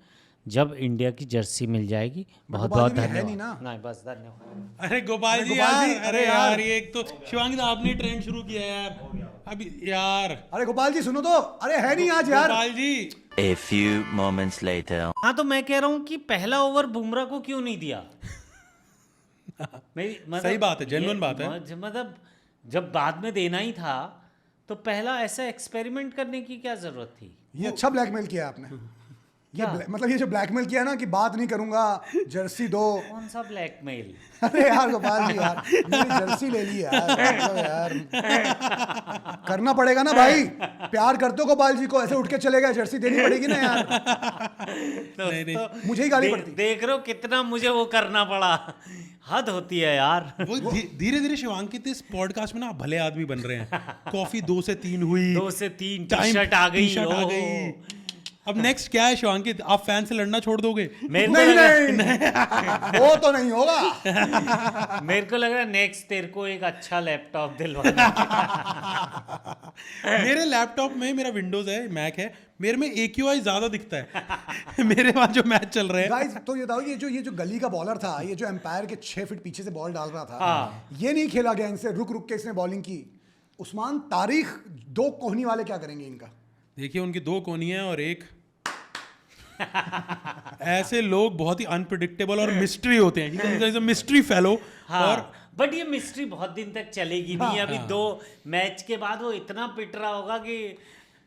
जब इंडिया की जर्सी मिल जाएगी। बहुत बहुत गोपाल जी भी है नहीं धन्यवाद। ना। नहीं बस धन्यवाद। अरे गोपाल जी गोपाल जी, यार, अरे यार ये एक तो शिवांकित आपने ट्रेंड शुरू किया है यार अभी यार। अरे गोपाल जी सुनो तो, अरे है नहीं आज यार। Gopal ji A few moments later. हाँ तो मैं कह रहा हूँ कि पहला ओवर बुमराह को क्यों नहीं दिया? सही बात है, genuine बात है। मतलब जब बाद में देना ही था तो पहला ऐसा एक्सपेरिमेंट करने की क्या जरूरत थी? ये अच्छा ब्लैकमेल किया आपने। ये क्या? मतलब ये जो ब्लैकमेल किया ना कि बात नहीं करूंगा, जर्सी दो। कौन सा ब्लैकमेल? अरे यार गोपाल जी यार, मेरी जर्सी ले ली यार, मतलब यार करना पड़ेगा ना भाई। प्यार करते हो गोपाल जी को, ऐसे उठ के चले गए, जर्सी देनी पड़ेगी ना यार। तो मुझे ही गाली पड़ती। देख रहे हो कितना मुझे वो करना पड़ा, हद होती है यार। वो धीरे धीरे शिवांकित इस पॉडकास्ट में ना आप भले आदमी बन रहे हैं। कॉफी 2 से 3 हुई, 2 से 3 टाइम टी-शर्ट आ गई। टी-शर्ट आ गई। अब नेक्स्ट क्या है शिवांकित, आप फैन से लड़ना छोड़ दोगे? मेरे को नहीं लग नहीं वो तो नहीं होगा। मेरे को लग रहा है नेक्स्ट तेरे को एक अच्छा लैपटॉप दिलवाना। मेरे लैपटॉप में मेरा विंडोज है, मैक है, मेरे में AQI ज्यादा दिखता है। मेरे वहां जो मैच चल रहे हैं। गाइस तो ये बताओ, ये जो गली का बॉलर था, ये जो एम्पायर के 6 फीट पीछे से बॉल डाल रहा था, हाँ। ये नहीं खेला गया इनसे, रुक रुक के इसने बॉलिंग की। उस्मान तारीख 2 कोहनी वाले क्या करेंगे इनका? देखिए उनकी 2 कोहनियां और एक ऐसे लोग बहुत ही अनप्रिडिक्टेबल और मिस्ट्री होते हैं, मिस्ट्री फेलो। हाँ, और बट ये मिस्ट्री बहुत दिन तक चलेगी नहीं। अभी 2 मैच के बाद वो इतना पिट रहा होगा कि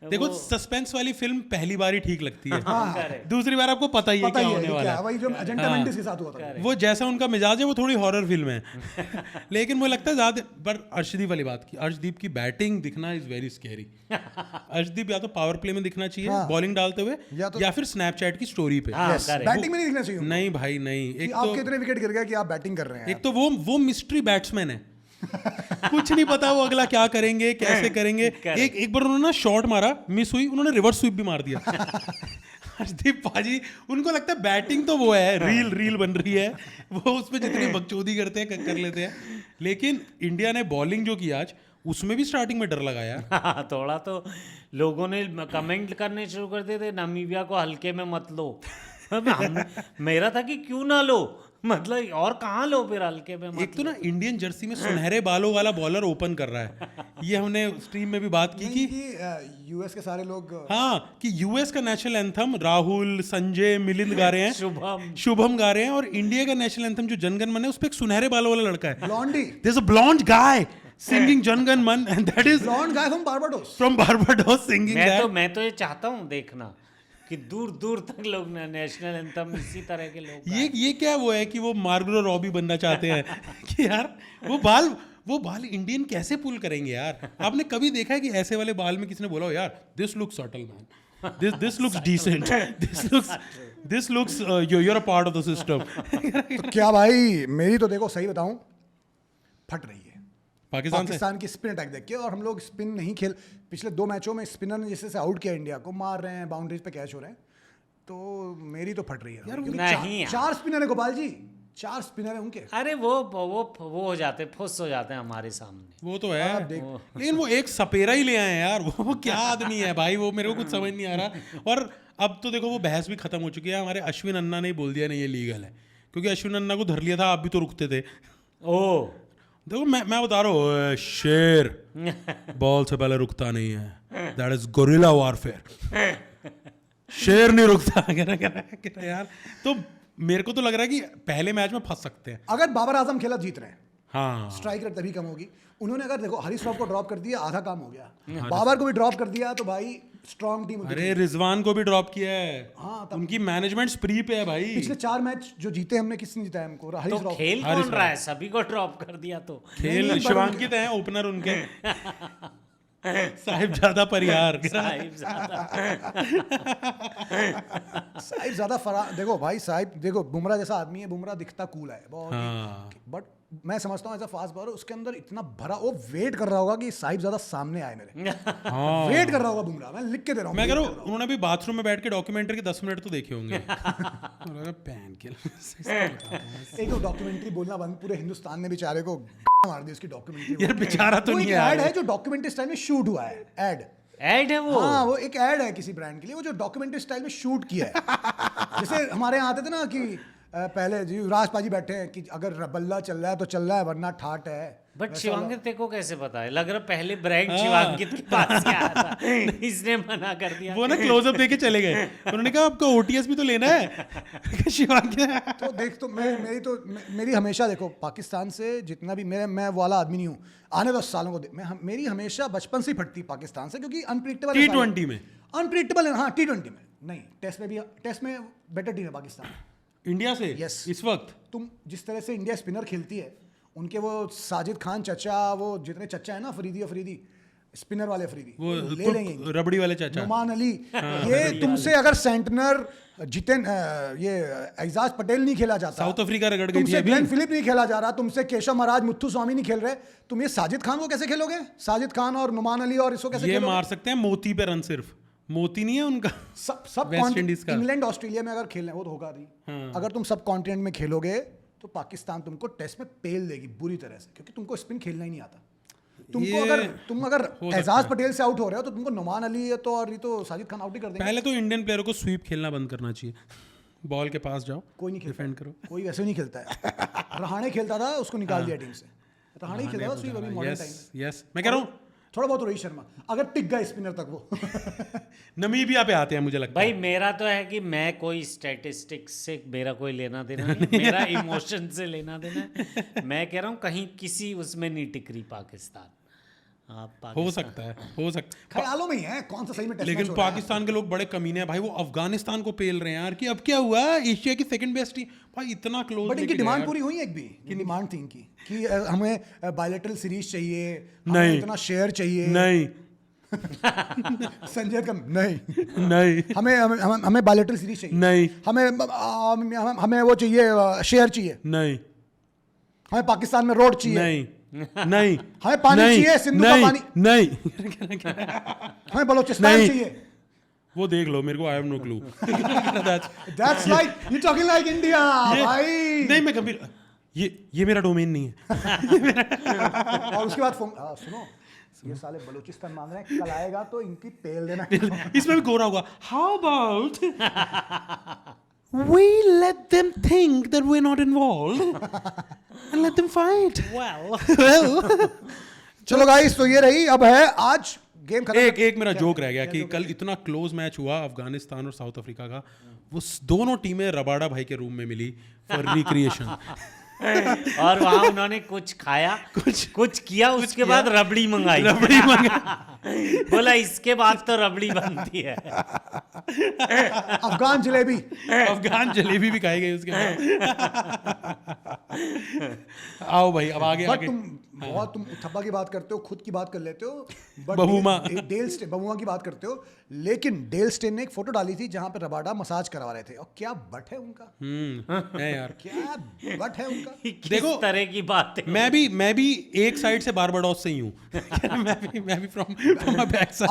देखो वो- सस्पेंस वाली फिल्म पहली बार ही ठीक लगती है, Correct. दूसरी बार आपको पता ही है पता क्या ही है होने कि वाला क्या है। है, वही जो अजेंटा मेंडिस के साथ हुआ था। वो जैसा उनका मिजाज है वो थोड़ी हॉरर फिल्म है। लेकिन मुझे लगता है ज्यादा, पर अर्शदीप वाली बात की, अर्शदीप की बैटिंग दिखना इज वेरी स्कैरी। अर्शदीप या तो पावर प्ले में दिखना चाहिए बॉलिंग डालते हुए, या फिर स्नैपचैट की स्टोरी पे। हाँ, Yes, correct. बैटिंग में नहीं दिखना चाहिए। नहीं भाई नहीं, कि एक आप तो कितने विकेट गिर गए कि आप बैटिंग कर रहे हैं। एक तो वो मिस्ट्री बैट्समैन है। कुछ नहीं पता वो अगला क्या करेंगे, कैसे करेंगे। एक बार उन्होंने शॉट मारा, मिस हुई, उन्होंने रिवर्स स्वीप भी मार दिया। हर्षदीप पाजी, उनको लगता है बैटिंग तो वो है, रील बन रही है, वो उसमें जितनी बकचोदी करते हैं कर लेते हैं। लेकिन इंडिया ने बॉलिंग जो की आज, उसमें भी स्टार्टिंग में डर लगाया। हाँ, थोड़ा तो लोगों ने कमेंट करने शुरू कर दिए थे, नामीबिया को हल्के में मत लो। मेरा था कि क्यों ना लो, मतलब और कहाँ लो फिर हल्के में, एक तो ना इंडियन जर्सी में सुनहरे बालों वाला बॉलर ओपन कर रहा है, ये हमने स्ट्रीम में भी बात की कि यूएस के सारे लोग हाँ कि यूएस का नेशनल एंथम राहुल, संजय, मिलिंद गा रहे हैं, शुभम गा रहे हैं, और इंडिया का नेशनल एंथम जो जनगण मन है उस पे एक सुनहरे बालों वाला लड़का है, blondie, there is a blond guy singing Janagana Mana, and that is blond guy from Barbados singing that. मैं तो ये चाहता हूँ देखना कि दूर दूर तक लोग नेशनल एंथम इसी तरह के लोग ये क्या वो है कि वो मार्गो रॉबी बनना चाहते हैं कि यार वो बाल इंडियन कैसे पुल करेंगे यार? आपने कभी देखा है कि ऐसे वाले बाल में किसी ने बोला हो यार this looks subtle man, this looks decent, this looks you are a part of the system. तो क्या भाई, मेरी तो देखो सही बताऊं फट रही है पाकिस्तान की स्पिन अटैक देख के। और हम लोग स्पिन नहीं खेल, पिछले 2 मैचों में स्पिनर ने जैसे से आउट किया इंडिया को, मार रहे हैं, बाउंड्रीज पे कैच हो रहे हैं, तो मेरी तो फट रही है क्योंकि नहीं चार स्पिनर है गोपाल जी, 4 स्पिनर है उनके। अरे वो हो जाते, फुस हो जाते हैं हमारे सामने। वो तो है, लेकिन वो एक सपेरा ही ले आए हैं यार, वो क्या आदमी है भाई, वो मेरे को कुछ समझ नहीं आ रहा। और अब तो देखो वो बहस भी खत्म हो चुकी है, हमारे अश्विन अन्ना ने बोल दिया नहीं ये लीगल है, क्योंकि अश्विन अन्ना को धर लिया था, आप भी तो रुकते थे। ओ देखो मैं बता रहा हूँ, शेर बॉल से पहले रुकता नहीं है, दैट इज गोरिल्ला वॉरफेयर, शेर नहीं रुकता। कह रहा यार, तो मेरे को तो लग रहा है कि पहले मैच में फंस सकते हैं। अगर बाबर आजम खेला जीत रहे हैं, हाँ स्ट्राइक रेट तभी कम होगी। उन्होंने अगर देखो हरीश राव को ड्रॉप कर दिया, आधा काम हो गया। बाबर को भी ड्रॉप कर दिया तो भाई स्ट्रॉन्ग टीम। अरे रिजवान को भी ड्रॉप किया है, हाँ, उनकी मैनेजमेंट स्प्री पे है भाई। पिछले 4 मैच जो जीते हमने, किसने जीता है हमको? हरीश तो राव। खेल कौन रहा है? सभी को ड्रॉप कर दिया तो खेल शिवांकित है ओपनर उनके साहिबजादा परिहार। साहिब ज्यादा देखो भाई, साहिब देखो बुमराह जैसा आदमी है, बुमराह दिखता कूल है बहुत, बट मैं समझता हूँ एज अ फास्ट बॉलर उसके अंदर इतना भरा, वो वेट कर रहा होगा कि साहिब ज्यादा सामने आए मेरे। वेट कर रहा होगा बुमराह, मैं लिख के दे रहा हूँ। मैं कह रहा हूँ उन्होंने भी बाथरूम में बैठ के डॉक्यूमेंट्री के 10 मिनट तो देखे होंगे। पैन के एक तो डॉक्यूमेंट्री बोलना बंद, पूरे हिंदुस्तान ने बेचारे को मार दी उसकी डॉक्यूमेंट्री। यार बेचारा तो नहीं है, ऐड है जो डॉक्यूमेंट्री स्टाइल में शूट हुआ है, ऐड है वो। हाँ, वो एक ऐड है किसी ब्रांड के लिए, वो जो डॉक्यूमेंट्री स्टाइल में शूट किया है। जैसे हमारे यहाँ आते थे ना कि पहले जी राजपाजी बैठे हैं कि अगर बल्ला चल रहा है तो चल रहा है, वरना ठाट है। बट शिवांकित तेको कैसे पता है? लग रहा पहले ब्रांड शिवांकित के पास आया था, इसने मना कर दिया। वो ना क्लोजअप देके चले गए, उन्होंने कहा आपको ओटीएस भी तो लेना है। शिवांकित तो देख, तो मेरी हमेशा देखो पाकिस्तान से जितना भी मैं वाला आदमी नहीं हूँ, आने 10 सालों को मेरी हमेशा बचपन से ही फटती पाकिस्तान से, क्योंकि अनप्रिडिक्टेबल। T20 में अनप्रिडिक्टेबल है, हाँ T20 में नहीं, टेस्ट में बेटर टीम है पाकिस्तान इंडिया से। Yes. इस वक्त तुम जिस तरह से इंडिया स्पिनर खेलती है, उनके वो साजिद खान चचा, वो जितने चचा है ना, अफरीदी स्पिनर वाले अफरीदी, वो ले लेंगे, रबड़ी वाले चाचा नुमान अली, ये तुमसे अगर सेंटनर ये एजाज पटेल नहीं खेला जाता, साउथ अफ्रीका रगड़ गई थी तुमसे अभी। ग्लेन फिलिप नहीं खेला जा रहा, तुमसे केशव महाराज, मुत्थु स्वामी नहीं खेल रहे, तुम ये साजिद खान को कैसे खेलोगे? साजिद खान और नुमान अली और इसको कैसे ये खेलोगे? मार सकते हैं मोती पे रन, सिर्फ मोती नहीं है उनका। सब वेस्ट इंडीज का। इंग्लैंड ऑस्ट्रेलिया में अगर खेलना है वो तो होगा नहीं। अगर तुम सब कॉन्टिनेंट में खेलोगे तो पाकिस्तान तुमको टेस्ट में पेल देगी बुरी तरह से, क्योंकि तुमको स्पिन खेलना ही नहीं आता। तुम अगर एजाज पटेल से आउट हो रहे हो तो तुमको नुमान अली है तो, और ये तो साजिद खान आउट ही कर देंगे। पहले तो इंडियन प्लेयरों को स्वीप खेलना बंद करना चाहिए, बॉल के पास जाओ, कोई नहीं डिफेंड करो। कोई वैसे नहीं खेलता है। रहाणे खेलता था, उसको निकाल दिया टीम से। रहाणे ही खेलता था स्वीप अभी मॉडर्न टाइम में। यस मैं कह रहा हूँ थोड़ा बहुत रोहित शर्मा अगर टिक गए स्पिनर तक वो। नमीबिया पे आते हैं मुझे लगता भाई मेरा तो है कि मैं कोई स्टैटिस्टिक्स से मेरा कोई लेना देना नहीं, मेरा इमोशन से लेना देना है। मैं कह रहा हूँ कहीं किसी उसमें नहीं टिक रही पाकिस्तान। हो सकता है ख्यालों में ही है कौन सा सही में टेस्ट मैच लेकिन हो रहा है। पाकिस्तान के लोग बड़े कमीने हैं भाई, वो अफगानिस्तान को पेल रहे हैं यार कि अब क्या हुआ, एशिया की सेकंड बेस्ट टीम भाई, इतना क्लोज। बट इनकी डिमांड पूरी हुई एक भी की डिमांड थी इनकी कि हमें बायलैटरल सीरीज चाहिए, नहीं इतना शेयर चाहिए, नहीं संजय का नहीं हमें बायलैटरल सीरीज चाहिए, नहीं हमें वो चाहिए, शेयर चाहिए, नहीं हमें पाकिस्तान में रोड चाहिए, नहीं हमें पानी चाहिए, सिंधु का पानी नहीं, हमें बलोचिस्तान चाहिए। वो देख लो, मेरे को I have no clue. That's like you talking like India भाई। नहीं मैं गंभीर, ये मेरा डोमेन नहीं है। और उसके बाद सुनो, ये साले बलूचिस्तान मांग रहे हैं, कल आएगा तो इनकी पेल देना। इसमें भी गोरा होगा, how about we let them think that we're not involved and let them fight. Well, चलो गाइस, तो ये रही, अब है आज गेम खत्म। एक मेरा जोक रह गया कि कल इतना क्लोज मैच हुआ अफगानिस्तान और साउथ अफ्रीका का, वो दोनों टीमें रबाडा भाई के रूम में मिली फॉर रिक्रिएशन। और वहां उन्होंने कुछ खाया, कुछ किया, उसके बाद रबड़ी मंगाई। बोला इसके बाद तो रबड़ी बनती है। अफगान जलेबी भी खाई गई उसके बाद। आओ भाई, अब आगे बट तुम थप्पा की बात करते हो, खुद की बात कर लेते हो, बट बबूमा बबूमा की बात करते हो, लेकिन डेल स्टेन ने एक फोटो डाली थी जहां पे रबाडा मसाज करवा रहे थे, और क्या बट है उनका, है यार, क्या बट है उनका। देखो तरह की बात है। मैं भी एक साइड से बारबाडोस से ही हूँ। मैं भी from my back side.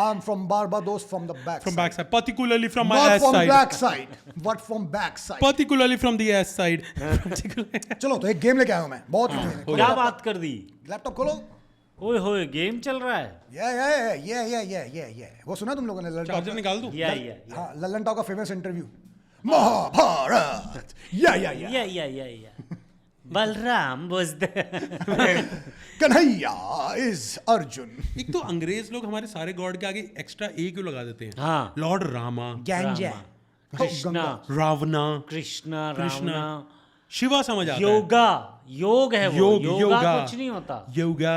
I'm from Barbados from the back From side. back side, particularly from my Not ass from side. back side, but from back side. Particularly from the ass side. चलो तो एक game लेके आया हूं मैं, बहुत क्या बात कर दी? लैपटॉप खोलो। ओए होए, गेम चल रहा है। ये वो सुना तुम लोगों ने ललन चार्जर निकाल दूं? या हाँ, ललन टॉक का फेमस इंटरव्यू, महाभारत, या Balram was there। Kanhaiya is Arjun, एक तो अंग्रेज लोग हमारे सारे गॉड के आगे एक्स्ट्रा ए क्यों लगा देते हैं? हाँ। लॉर्ड रामा, गंजा, कृष्णा, रावणा, कृष्णा, कृष्णा, रावणा, शिवा समझ आता है। योगा, योग है वो, योगा योगा कुछ नहीं होता। योगा,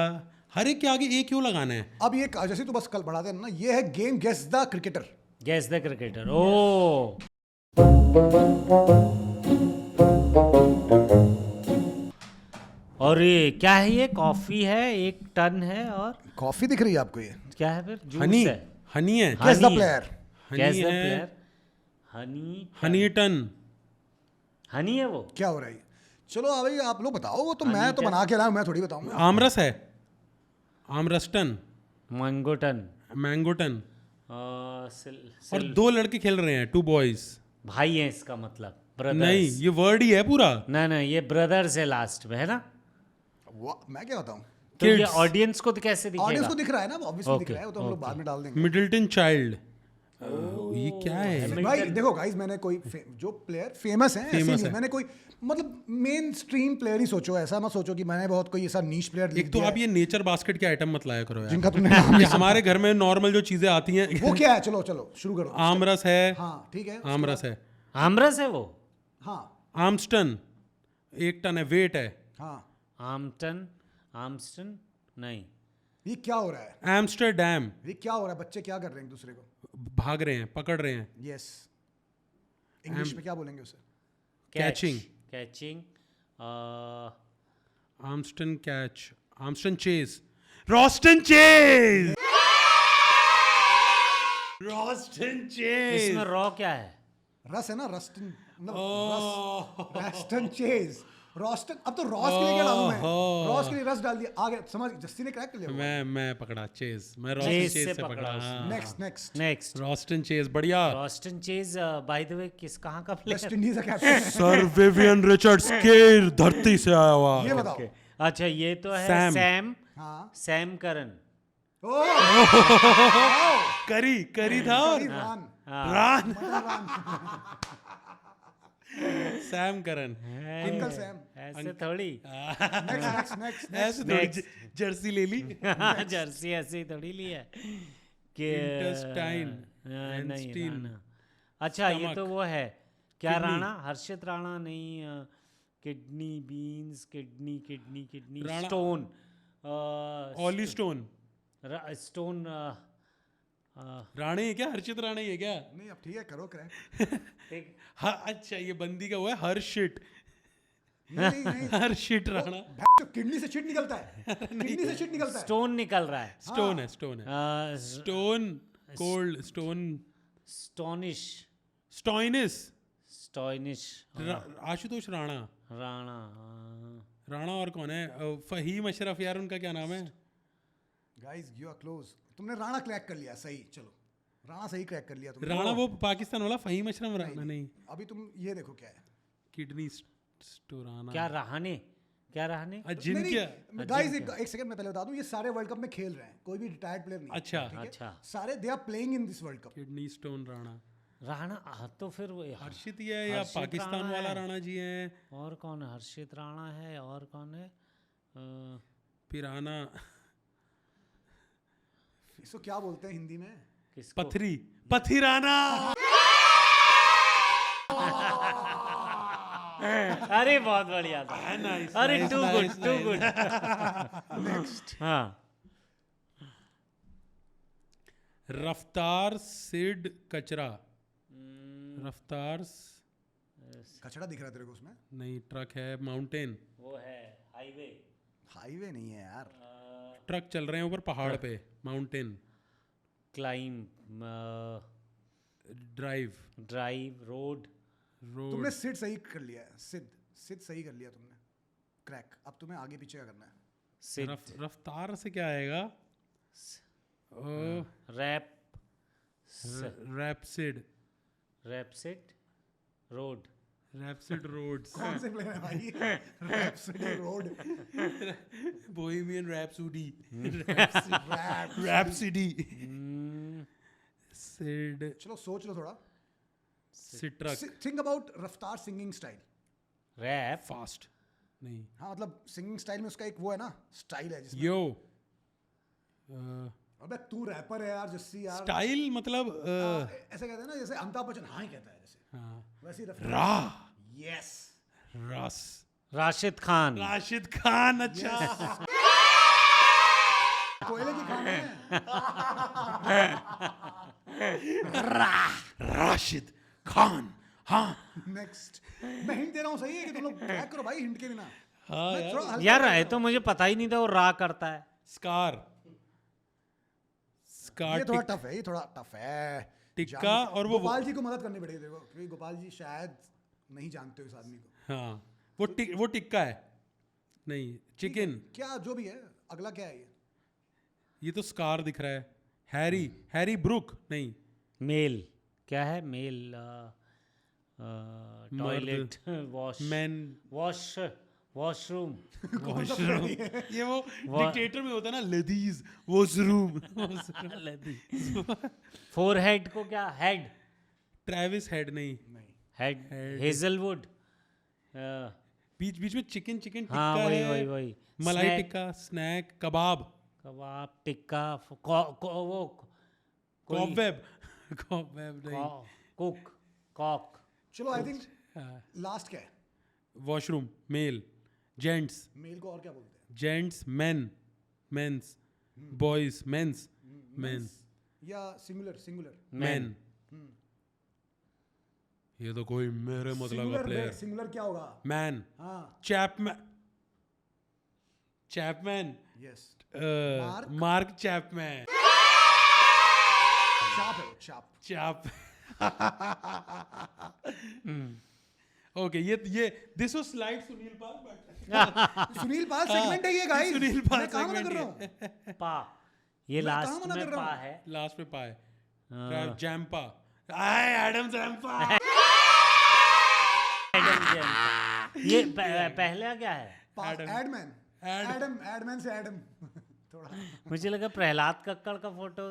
हर एक के आगे ए क्यों लगाना है? अब ये जैसे तो बस कल बढ़ाते हैं ना, ये है game guess the cricketer. Guess the cricketer. ओ और ये क्या है? ये कॉफी है, 1 टन है, और कॉफी दिख रही है आपको? ये क्या है फिर? जूस हनी, है। हनी है, guess the honey. Player. Guess the है। Player. Honey, honey ton. Honey है वो। क्या हो रहा है? चलो अभी आप लोग बताओ, वो तो मैं तो बना के लाया हूं, मैं थोड़ी बताऊंगा। आमरस है, आमरस्टन, मैंगोटन। मैंगोटन। सिल और 2 लड़के खेल रहे हैं, 2 बॉयज। भाई है इसका मतलब, ब्रदर्स। नहीं, ये वर्ड ही है पूरा। ना ये ब्रदर्स है लास्ट में, है ना? मैं क्या बताऊं? तो ये Kids। ऑडियंस को तो कैसे ऑडियंस दिखेगा? को दिख रहा है ना, ऑब्वियसली दिख Okay, रहा है, वो तो हम लोग बाद में डाल देंगे। Middleton child. ये क्या है? भाई देखो गाइस, मैंने कोई जो प्लेयर फेमस है ऐसे Famous नहीं, है। मैंने कोई मतलब मेन स्ट्रीम प्लेयर ही सोचो, ऐसा मत सोचो कि मैंने बहुत कोई ऐसा नीश प्लेयर लिख एक तो दिया आप ये नेचर बास्केट के आइटम मत लाया करो यार। जिनका तुमने नाम ये हमारे घर में नॉर्मल जो चीजें आती हैं। वो क्या है? चलो शुरू करो। आमरस है, हाँ ठीक है, आमरस है, आमरस है वो। हाँ आर्मस्टन 1 टन है, वेट है। हाँ। आर्मस्टन नहीं। ये क्या हो रहा है? एम्स्टरडैम, ये क्या हो रहा है? बच्चे क्या कर रहे हैं एक दूसरे को? भाग रहे हैं, पकड़ रहे हैं। यस, इंग्लिश में क्या बोलेंगे उसे? Catching। Catching. Armstrong catch, Armstrong chase, Roston Chase, Roston Chase. इसमें रॉ क्या है? रस है ना, रस्टन, रस्टन चेज, रोस्टन। अब तो रॉस के लिए क्या डालूं मैं? रॉस के लिए रस डाल दिया, आगे समझ, जस्सी ने क्रैक कर लिया। मैं पकड़ा चेज, मैं Chase रॉस्टन से चेज से पकड़ा पकड़ा। उसने। हाँ। नेक्स्ट रॉस्टन चेज बढ़िया। Roston chase, by the way, कहाँ का वेस्ट प्लेयर? इंडीज का कैप्टन। सर विवियन रिचर्ड्स के धरती से आया हुआ। ये बताओ। अच्छा, ये तो है सैम। सैम हाँ। Sam Curran. करी था और रान। रान। Sam Curran, uncle Sam. ऐसे थोड़ी। नेक्स्ट ऐसे थोड़ी जर्सी ले ली। जर्सी ऐसे ही थोड़ी ली है कि Intestine, नहीं intestine, राणा। अच्छा, ये stomach, तो वो है क्या? kidney। राणा, हर्षित राणा नहीं। Kidney beans, kidney Rana. Stone, Olly Stone, stone. Rane है क्या? हर्षित राणे है क्या? नहीं, अब ठीक है, करो क्रैक। हाँ, अच्छा, ये बंदी का हुआ है हर्षिट। नहीं हर्षिट राणा। किडनी से शिट निकलता है, किडनी से शिट निकलता है। स्टोन निकल रहा है। स्टोन है, stone cold stone, stonish, Stoinis, Stoinis, Ashutosh Rana. Rana. Rana और कौन है? फहीम अशरफ, यार उनका क्या नाम है? गाइस यू आर क्लोज, तुमने राणा क्रैक कर लिया, सही। चलो, राणा सही क्रैक कर लिया तुमने। राणा वो पाकिस्तान वाला, फहीम अशरफ राणा नहीं। अभी तुम ये देखो क्या है। किडनी स्टोराना। क्या रहने? जिनके गाइस एक सेकंड मैं पहले बता दूं, ये सारे वर्ल्ड कप में खेल रहे हैं, कोई भी रिटायर्ड प्लेयर नहीं। अच्छा। ठीक है? अच्छा। सारे they are playing in this world cup. Kidney stone Rana. Rana तो फिर वो हर्षित ही है या हर्षित पाकिस्तान राणा वाला है। राणा जी हैं? और कौन है? हर्षित राणा है, और कौन है? पिराना, इसको क्या बोलते हैं हिंदी में? किसको? पथरी, पथिराना। अरे बहुत बढ़िया था। अरे nice, too good, nice, too nice. Good. Next हाँ, रफ्तार सिड कचरा। रफ्तार कचड़ा दिख रहा है तेरे को उसमें? नहीं, ट्रक है। माउंटेन, वो है हाईवे। हाईवे नहीं है यार। ट्रक चल रहे हैं ऊपर पहाड़ पे। Mountain, climb, drive, drive, road. तुमने सिड सही कर लिया है। सिड सही कर लिया तुमने। क्रैक। अब तुम्हें आगे पीछे का करना है। सिट, रफ्तार से क्या आएगा? Rap, rhapsody, rhapsody, road. Rhapsody roads, कौन से प्लेन है भाई? Rhapsody road. Bohemian Rhapsody, rap. Rhapsody, Sid, चलो सोच लो थोड़ा। सिट्रक, think about Raftaar singing style. Rap, fast नहीं, हाँ मतलब सिंगिंग स्टाइल में उसका एक वो है ना, स्टाइल है जिसमें। यो अबे तू रैपर है यार जस्सी यार। स्टाइल मतलब ऐसे कहते हैं ना, जैसे अमिताभ बच्चन हाँ ही कहता है जैसे, हाँ, वैसे ही रफ्तार। रा, यस। रस, राशिद खान। राशिद खान। अच्छा, कोयले की खान है। राशिद खान। हाँ नेक्स्ट। मैं हिंट दे रहा हूँ, सही है कि तुम लोग क्रैक करो भाई हिंट के बिना। हाँ मैं यार, थोड़ा हल्का यार कर रहा ये हूँ। तो मुझे पता ही नहीं था वो रा करता है। स्कार, स्कार, ये थोड़ा टफ है, ये थोड़ा टफ है। टिक्का जान- और वो गोपाल जी को मदद करनी पड़ेगी देखो, क्योंकि गोपाल जी शायद नहीं जानते हो इस आदमी को। हाँ, वो टिक्का है नहीं, चिकन। क्या जो भी है, अगला क्या है ये तो स्कार दिख रहा है। हैरी, हैरी ब्रुक नहीं, मेल क्या है? Male, toilet, wash, man, washroom. Washroom. ये वो डिक्टेटर में होता है ना, लदीज वॉशरूम। फोरहेड को क्या? हेड, ट्रेविस हेड नहीं, नहीं। Head, Head. हेजलवुड। बीच बीच में चिकन चिकन टिक्का हाँ वही है, वही वही। मलाई Snack, टिक्का, स्नैक, कबाब, कबाब, टिक्का, वो कोई कॉबवेब, कॉबवेब नहीं, कुक, कॉक। चलो आई थिंक हाँ, लास्ट क्या है? वॉशरूम, मेल, जेंट्स, मेल को और क्या बोलते हैं? Gents, men, mens, boys, mens, men, या सिंगुलर? Singular man. ये तो कोई मेरे मतलब का प्लेयर। सिंगुलर क्या होगा? मैन, हाँ Chapman, Chapman, yes. Mark Chapman, चाप है वो, चाप। चाप। ओके, ये this was slide Sunil Pal, but Sunil Pal segment है ये गाइस। सुनील पाल मैं कहाँ मना segment कर रहा है। हूँ? पा, ये मैं कहाँ लास्ट मना में कर रहा पा हूँ? है। लास्ट में पाए, जैम्पा, आय एडम जैम्पा। Adam James. ये पहला क्या है? एडमैन। एडमैन से एडम। थोड़ा मुझे लगा प्रहलाद कक्कड़ का फोटो।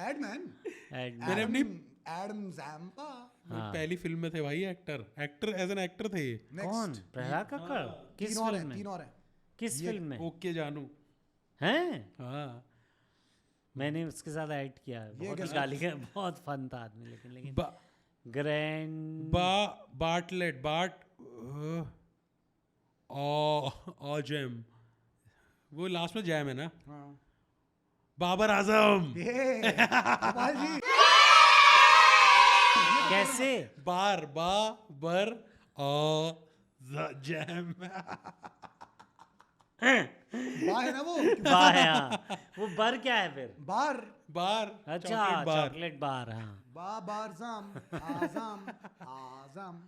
एडमैन। मैंने अपनी एडम जैम्पा। पहली फिल्म में थे भाई, एक्टर एज एन एक्टर थे। कौन? नेक्स्ट। प्रहलाद कक्कड़? किस तीन और फिल्म है, में? तीन और है। किस फिल्म में ओके जानू, हैं? हाँ, मैंने उसके साथ ऐड किया है। बहुत कैसा? गाली का, बहुत फन था आदमी, लेकिन बा ग्रैंड बार्टलेट, जैम, वो लास्ट में जैम है ना। हाँ। बाबर आजम, ये गोपाल जी। कैसे? बाबर जैम। बा है ना वो? बा है, हाँ। वो बर क्या है फिर? बार। अच्छा, चॉकलेट बार। चॉकलेट बार, हाँ। बारजाम आजम आजम।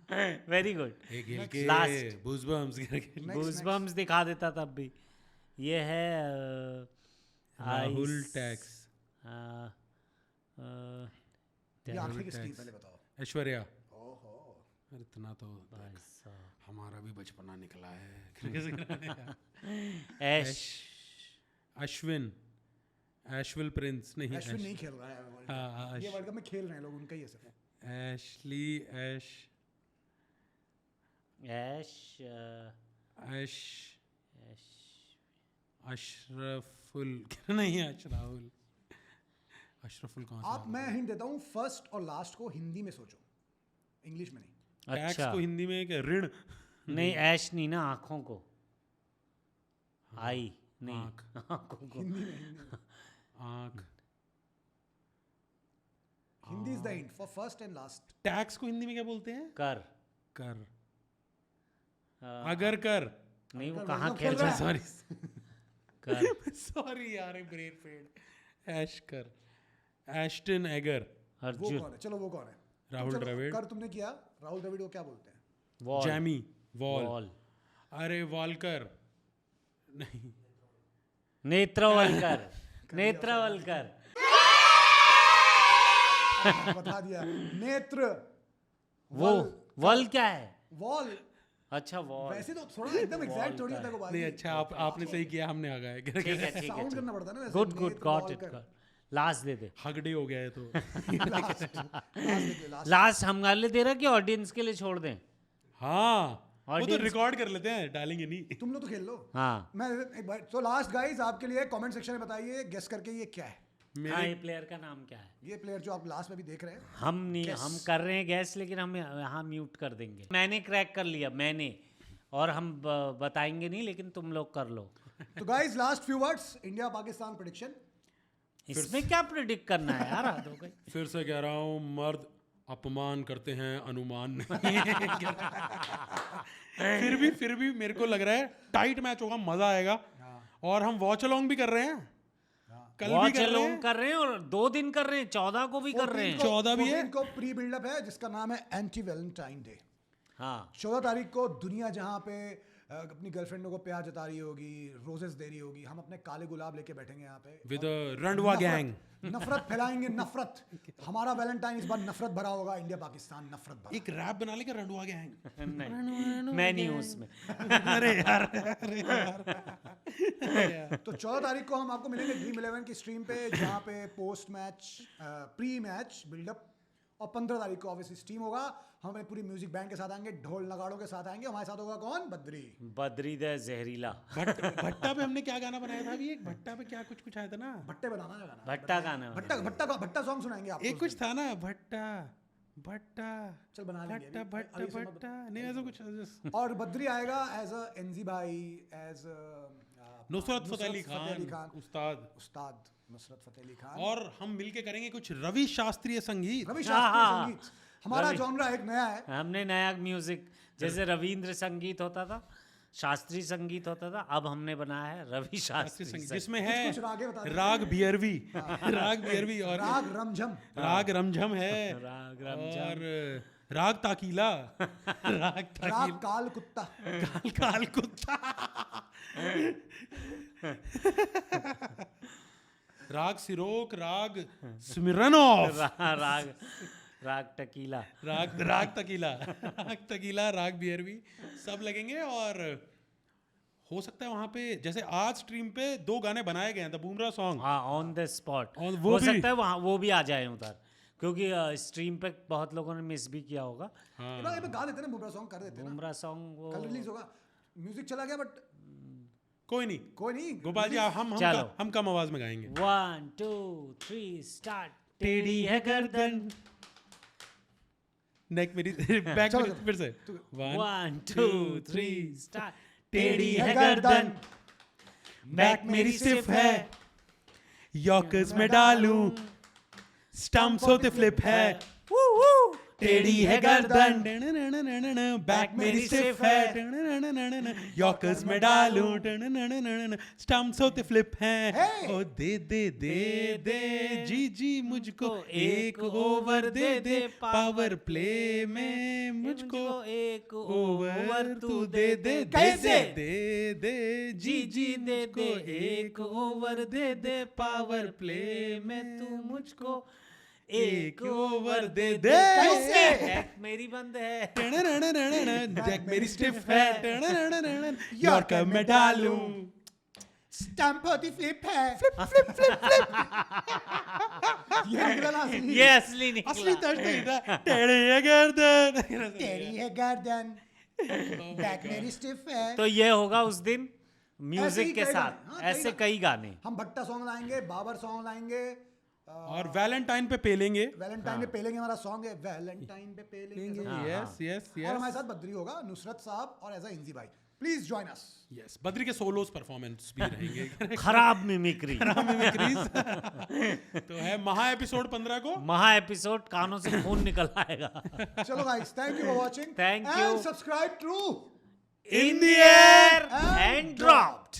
Very good. एक हिल के Last. बूजबम्स करके। गूजबम्स दिखा देता तब भी। ये है राहुल टैक्स, ये आखिरी किसकी पहले बताओ? ऐश्वर्या। ओहो। अरे इतना तो भाई साहब। हमारा भी बचपना निकला है। ऐश, अश्विन, ऐश्विल प्रिंस नहीं, अश्विन नहीं खेल रहा है वर्ल्ड हाँ, कप। ये वर्ल्ड कप में खेल रहे हैं लोग, उनका ही है सिर्फ। एशली, ऐश, ऐश ऐश, अशरफुल नहीं, अशराफुल, अशरफुल कहाँ से? आप, मैं हिंट देता हूँ, फर्स्ट और लास्ट को हिंदी में सोचो, इंग्लिश में नहीं। टैक्स अच्छा को हिंदी में क्या, ऋण? नहीं, ऐश नहीं ना, आँखों को, आई नहीं, आँख। आँखों को, हिंदी में, हिंदी में। आँख। Hindi is the hint for first and last. Tax को हिंदी में क्या बोलते हैं? कर, कर, हाँ, अगर कर। नहीं वो कर कहाँ मतलब खेल खेल रहा रहा है? सॉरी कर, सॉरी यार, ब्रेन फेड। ऐश कर, एस्टन एगर, वो अर्जुन, कौन है? चलो वो कौन है? राहुल चलो, द्रविड़। कर तुमने किया, राहुल द्रविड़ को क्या बोलते हैं? वॉल, जैमी, वॉल, वॉल, अरे वॉलकर नहीं, नेत्रवलकर, नेत्रवलकर, बता दिया, नेत्र। वो वल क्या है? वॉल। अच्छा वॉल, वैसे तो थोड़ा एकदम एग्जैक्ट थोड़ी होता है को नहीं अच्छा, आपने सही किया, हमने आ गए। ठीक है ठीक है साउंड ठीक करना पड़ता है ना वैसे। गुड गुड नेत्र, गॉट वॉल इट, कर। लास्ट दे दे, हगडे हो गया है तो। लास्ट लास्ट हम गाले दे रहा कि ऑडियंस के लिए छोड़ दें? हाँ, वो तो Audience- रिकॉर्ड कर लेते हैं, डालेंगे नहीं। तुम लोग तो खेल लो। हाँ मैं एक बार तो लास्ट गाइस आपके लिए कमेंट सेक्शन में बताइए, गेस करके ये क्या है? हाँ, ये प्लेयर का नाम क्या है? ये प्लेयर जो आप लास्ट में भी देख रहे हैं, हम नहीं, हम कर रहे हैं गैस, लेकिन हम यहाँ म्यूट कर देंगे। मैंने क्रैक कर लिया, मैंने, और हम बताएंगे नहीं, लेकिन तुम लोग कर लो। तो guys last few words, India Pakistan prediction. इसमें क्या प्रिडिक्ट करना है यार? हद हो गई। फिर से कह रहा हूँ, मर्द अपमान करते हैं, अनुमान नहीं। फिर भी मेरे को लग रहा है टाइट मैच होगा, मजा आएगा। और हम वॉच अलोंग भी कर रहे हैं, कल भी वॉच कर रहे अलोंग हैं, कर रहे हैं, और 2 दिन कर रहे हैं, 14 को भी कर रहे हैं। 14 भी है। 14 को प्री बिल्डअप है जिसका नाम है एंटी वैलेंटाइन डे। हाँ 14 तारीख को दुनिया जहाँ पे अपनी गर्लफ्रेंडों को प्यार जता रही होगी, रोजेस दे रही होगी, हम अपने काले गुलाब लेके बैठेंगे यहाँ पे विद रंडवा गैंग। नफरत फैलाएंगे, नफरत। हमारा वैलेंटाइन इस बार नफरत भरा होगा, इंडिया पाकिस्तान नफरत भरा। एक रैप बना लेगा, रंडवा गैंग। नहीं, मैं नहीं हूँ उसमें। अरे यार, अरे यार। तो 14 तारीख को हम आपको मिलेंगे ड्रीम 11 की स्ट्रीम पे, जहाँ पे post match, pre match buildup, और 15 तारीख को ऑब्वियसली स्ट्रीम होगा। हम अपने पूरी म्यूजिक बैंड के साथ आएंगे, ढोल नगाड़ों के साथ आएंगे। हमारे साथ होगा कौन? बद्री। बद्री द जहरीला। भट्टा पे हमने क्या गाना बनाया था अभी? एक भट्टा पे क्या कुछ आया था ना, भट्टे बनाना है गाना। भट्टा गाना, भट्टा सॉन्ग सुनाएंगे आपको। एक कुछ था ना, भट्टा भट्टा चल बना लेंगे भट्टा अभी। भट्टा अभी से मत- भट्टा, नहीं ऐसा कुछ। और बद्री आएगा एज अ एनजी भाई, एज नुसरत फतेह अली खान उस्ताद, उस्ताद नुसरत फतेह अली खान। और हम मिलके करेंगे कुछ रवि शास्त्रीय संगीत। रवि हाँ, शास्त्रीय हाँ, संगीत। हमारा रवि- जॉनरा एक नया है। हमने नया म्यूजिक, जैसे रविंद्र संगीत होता था, शास्त्रीय संगीत होता था, अब हमने बनाया है रवि शास्त्रीय शास्त्रीय संगीत, संगीत। जिसमें कुछ रागे बता है दो। राग बियरवी, राग बियरवी, और राग रमझम, राग रमझम है, राग रमझम। और राग ताकीला, राग ताकीला, राग काल कुत्ता। काल काल कुत्ता, राग सिरोक, राग स्मिरनोफ, राग राग टकीला, राग तकीला, राग बियरवी, सब लगेंगे। और हो सकता है वहां पे, जैसे आज स्ट्रीम पे 2 गाने बनाए गए हैं, द बूमरा सॉन्ग। हाँ, ऑन द स्पॉट। और वो हो भी- सकता है वहाँ वो भी आ जाए उधर, क्योंकि स्ट्रीम पे बहुत लोगों ने मिस भी किया होगा। ये पे गा देते हैं ना, बुमरा सॉन्ग कर देते हैं ना। बुमरा सॉन्ग वो कल रिलीज होगा, म्यूजिक चला गया बट कोई नहीं, कोई नहीं। गोपाल जी, चलो। हम कम आवाज में गाएंगे। 1 2 3 स्टार्ट। टेढ़ी है गर्दन, नेक मेरी बैक चलो, फिर से 1 2 3 स्टार्ट। टेढ़ी है गर्दन, बैक मेरी सिर्फ है, यॉर्कर्स में डालूं, स्टंप्स होते फ्लिप है, टेढ़ी है गर्दन, बैक मेरी सिर्फ है, यॉर्कर्स में डालूं, स्टंप्स होते फ्लिप है। Hey! ओ दे दे दे दे जी जी मुझको एक ओवर दे दे, पावर प्ले में मुझको एक ओवर तू दे दे, कैसे? दे दे जी जी दे मुझको दे एक ओवर दे दे, पावर प्ले में तू मुझको एक ओवर दे दे। कैसे? बैक मेरी बंद है, जैक मेरी स्टिफ है, यॉर्कर में डालूं, स्टैम्प होती फ्लिप है। ये निकला ना असली। ये असली निकला। असली touch नहीं था। टेढ़ी है गर्दन। तेरी है गर्दन, बैक मेरी स्टिफ है। तो ये होगा उस दिन ऐसे ही म्यूजिक के कई साथ, गाने, हाँ, ऐसे कई गाने। हम भट्टा सॉन्ग लाएंगे, बाबर सॉन्ग लाएंगे, और वैलेंटाइन पे पेलेंगे। वैलेंटाइन पे पेलेंगे हमारा सॉन्ग है, वैलेंटाइन पे पेलेंगे। यस यस और हमारे यस साथ बद्री होगा, नुसरत साहब और एजा इंजी भाई। Please join us. Yes, Badri के सोलोस परफॉर्मेंस भी रहेंगे। खराब मिमिक्री। तो है महा एपिसोड 15 को। महा एपिसोड, कानों से खून निकल आएगा। चलो guys, thank you for watching. Thank you. And subscribe to In the air and dropped.